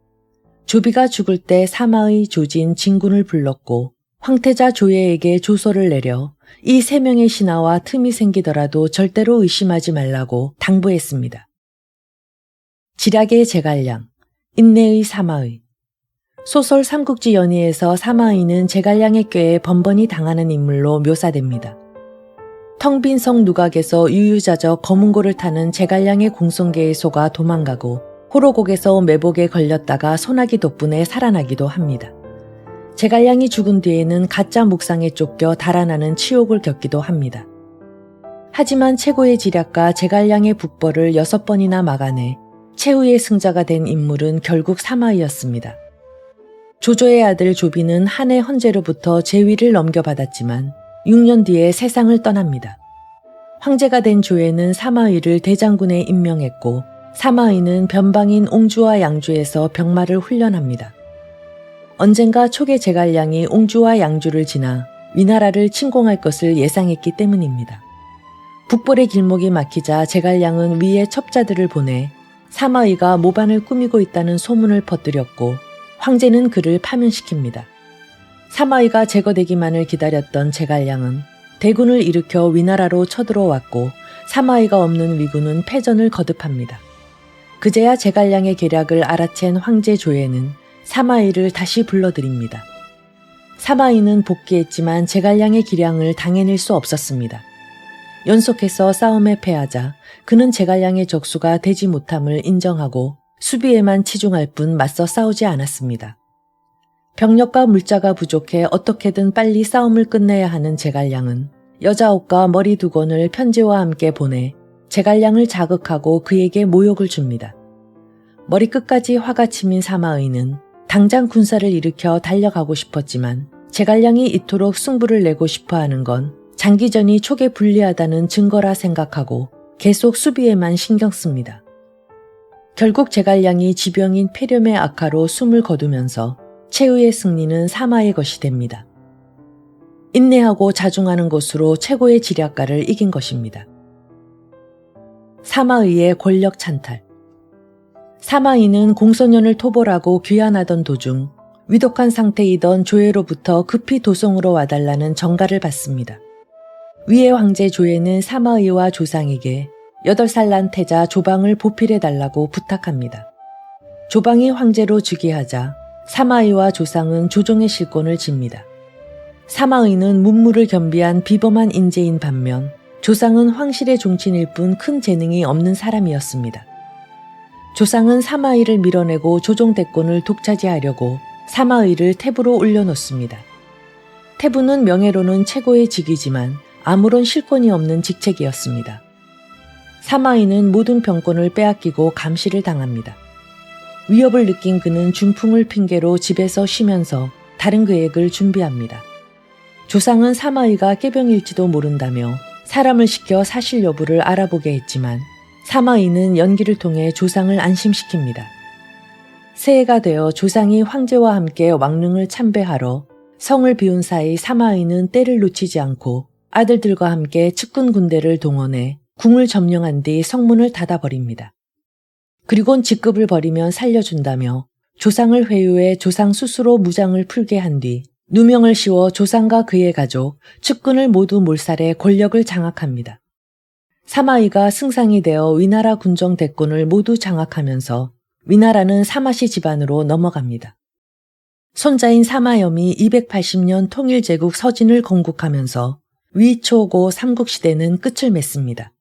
S1: 조비가 죽을 때 사마의, 조진, 진군을 불렀고 황태자 조예에게 조서를 내려 이 3명의 신하와 틈이 생기더라도 절대로 의심하지 말라고 당부했습니다. 지략의 제갈량, 인내의 사마의. 소설 삼국지 연의에서 사마의는 제갈량의 꾀에 번번이 당하는 인물로 묘사됩니다. 텅 빈 성 누각에서 유유자적 검은고를 타는 제갈량의 공성계에 속아 도망가고 호로곡에서 매복에 걸렸다가 소나기 덕분에 살아나기도 합니다. 제갈량이 죽은 뒤에는 가짜 묵상에 쫓겨 달아나는 치욕을 겪기도 합니다. 하지만 최고의 지략가 제갈량의 북벌을 6번이나 막아내 최후의 승자가 된 인물은 결국 사마의였습니다. 조조의 아들 조비는 한해 헌제로부터 제위를 넘겨받았지만 6년 뒤에 세상을 떠납니다. 황제가 된 조예는 사마의를 대장군에 임명했고 사마의는 변방인 옹주와 양주에서 병마를 훈련합니다. 언젠가 초계 제갈량이 옹주와 양주를 지나 위나라를 침공할 것을 예상했기 때문입니다. 북벌의 길목이 막히자 제갈량은 위에 첩자들을 보내 사마의가 모반을 꾸미고 있다는 소문을 퍼뜨렸고 황제는 그를 파면시킵니다. 사마의가 제거되기만을 기다렸던 제갈량은 대군을 일으켜 위나라로 쳐들어왔고 사마의가 없는 위군은 패전을 거듭합니다. 그제야 제갈량의 계략을 알아챈 황제 조예는 사마의를 다시 불러들입니다. 사마의는 복귀했지만 제갈량의 기량을 당해낼 수 없었습니다. 연속해서 싸움에 패하자 그는 제갈량의 적수가 되지 못함을 인정하고 수비에만 치중할 뿐 맞서 싸우지 않았습니다. 병력과 물자가 부족해 어떻게든 빨리 싸움을 끝내야 하는 제갈량은 여자옷과 머리 2권을 편지와 함께 보내 제갈량을 자극하고 그에게 모욕을 줍니다. 머리끝까지 화가 치민 사마의는 당장 군사를 일으켜 달려가고 싶었지만 제갈량이 이토록 승부를 내고 싶어하는 건 장기전이 촉에 불리하다는 증거라 생각하고 계속 수비에만 신경 씁니다. 결국 제갈량이 지병인 폐렴의 악화로 숨을 거두면서 최후의 승리는 사마의 것이 됩니다. 인내하고 자중하는 것으로 최고의 지략가를 이긴 것입니다. 사마의의 권력 찬탈. 사마의는 공소년을 토벌하고 귀환하던 도중 위독한 상태이던 조예로부터 급히 도성으로 와달라는 전가를 받습니다. 위의 황제 조예는 사마의와 조상에게 8살 난 태자 조방을 보필해달라고 부탁합니다. 조방이 황제로 즉위하자 사마의와 조상은 조정의 실권을 집니다. 사마의는 문무를 겸비한 비범한 인재인 반면 조상은 황실의 종친일 뿐 큰 재능이 없는 사람이었습니다. 조상은 사마의를 밀어내고 조정 대권을 독차지하려고 사마의를 태부로 올려놓습니다. 태부는 명예로는 최고의 직위지만 아무런 실권이 없는 직책이었습니다. 사마의는 모든 병권을 빼앗기고 감시를 당합니다. 위협을 느낀 그는 중풍을 핑계로 집에서 쉬면서 다른 계획을 준비합니다. 조상은 사마의가 깨병일지도 모른다며 사람을 시켜 사실 여부를 알아보게 했지만 사마의는 연기를 통해 조상을 안심시킵니다. 새해가 되어 조상이 황제와 함께 왕릉을 참배하러 성을 비운 사이 사마의는 때를 놓치지 않고 아들들과 함께 측근 군대를 동원해 궁을 점령한 뒤 성문을 닫아버립니다. 그리곤 직급을 버리면 살려준다며 조상을 회유해 조상 스스로 무장을 풀게 한 뒤 누명을 씌워 조상과 그의 가족, 측근을 모두 몰살해 권력을 장악합니다. 사마의가 승상이 되어 위나라 군정 대권을 모두 장악하면서 위나라는 사마시 집안으로 넘어갑니다. 손자인 사마염이 280년 통일제국 서진을 건국하면서 위초고 삼국시대는 끝을 맺습니다.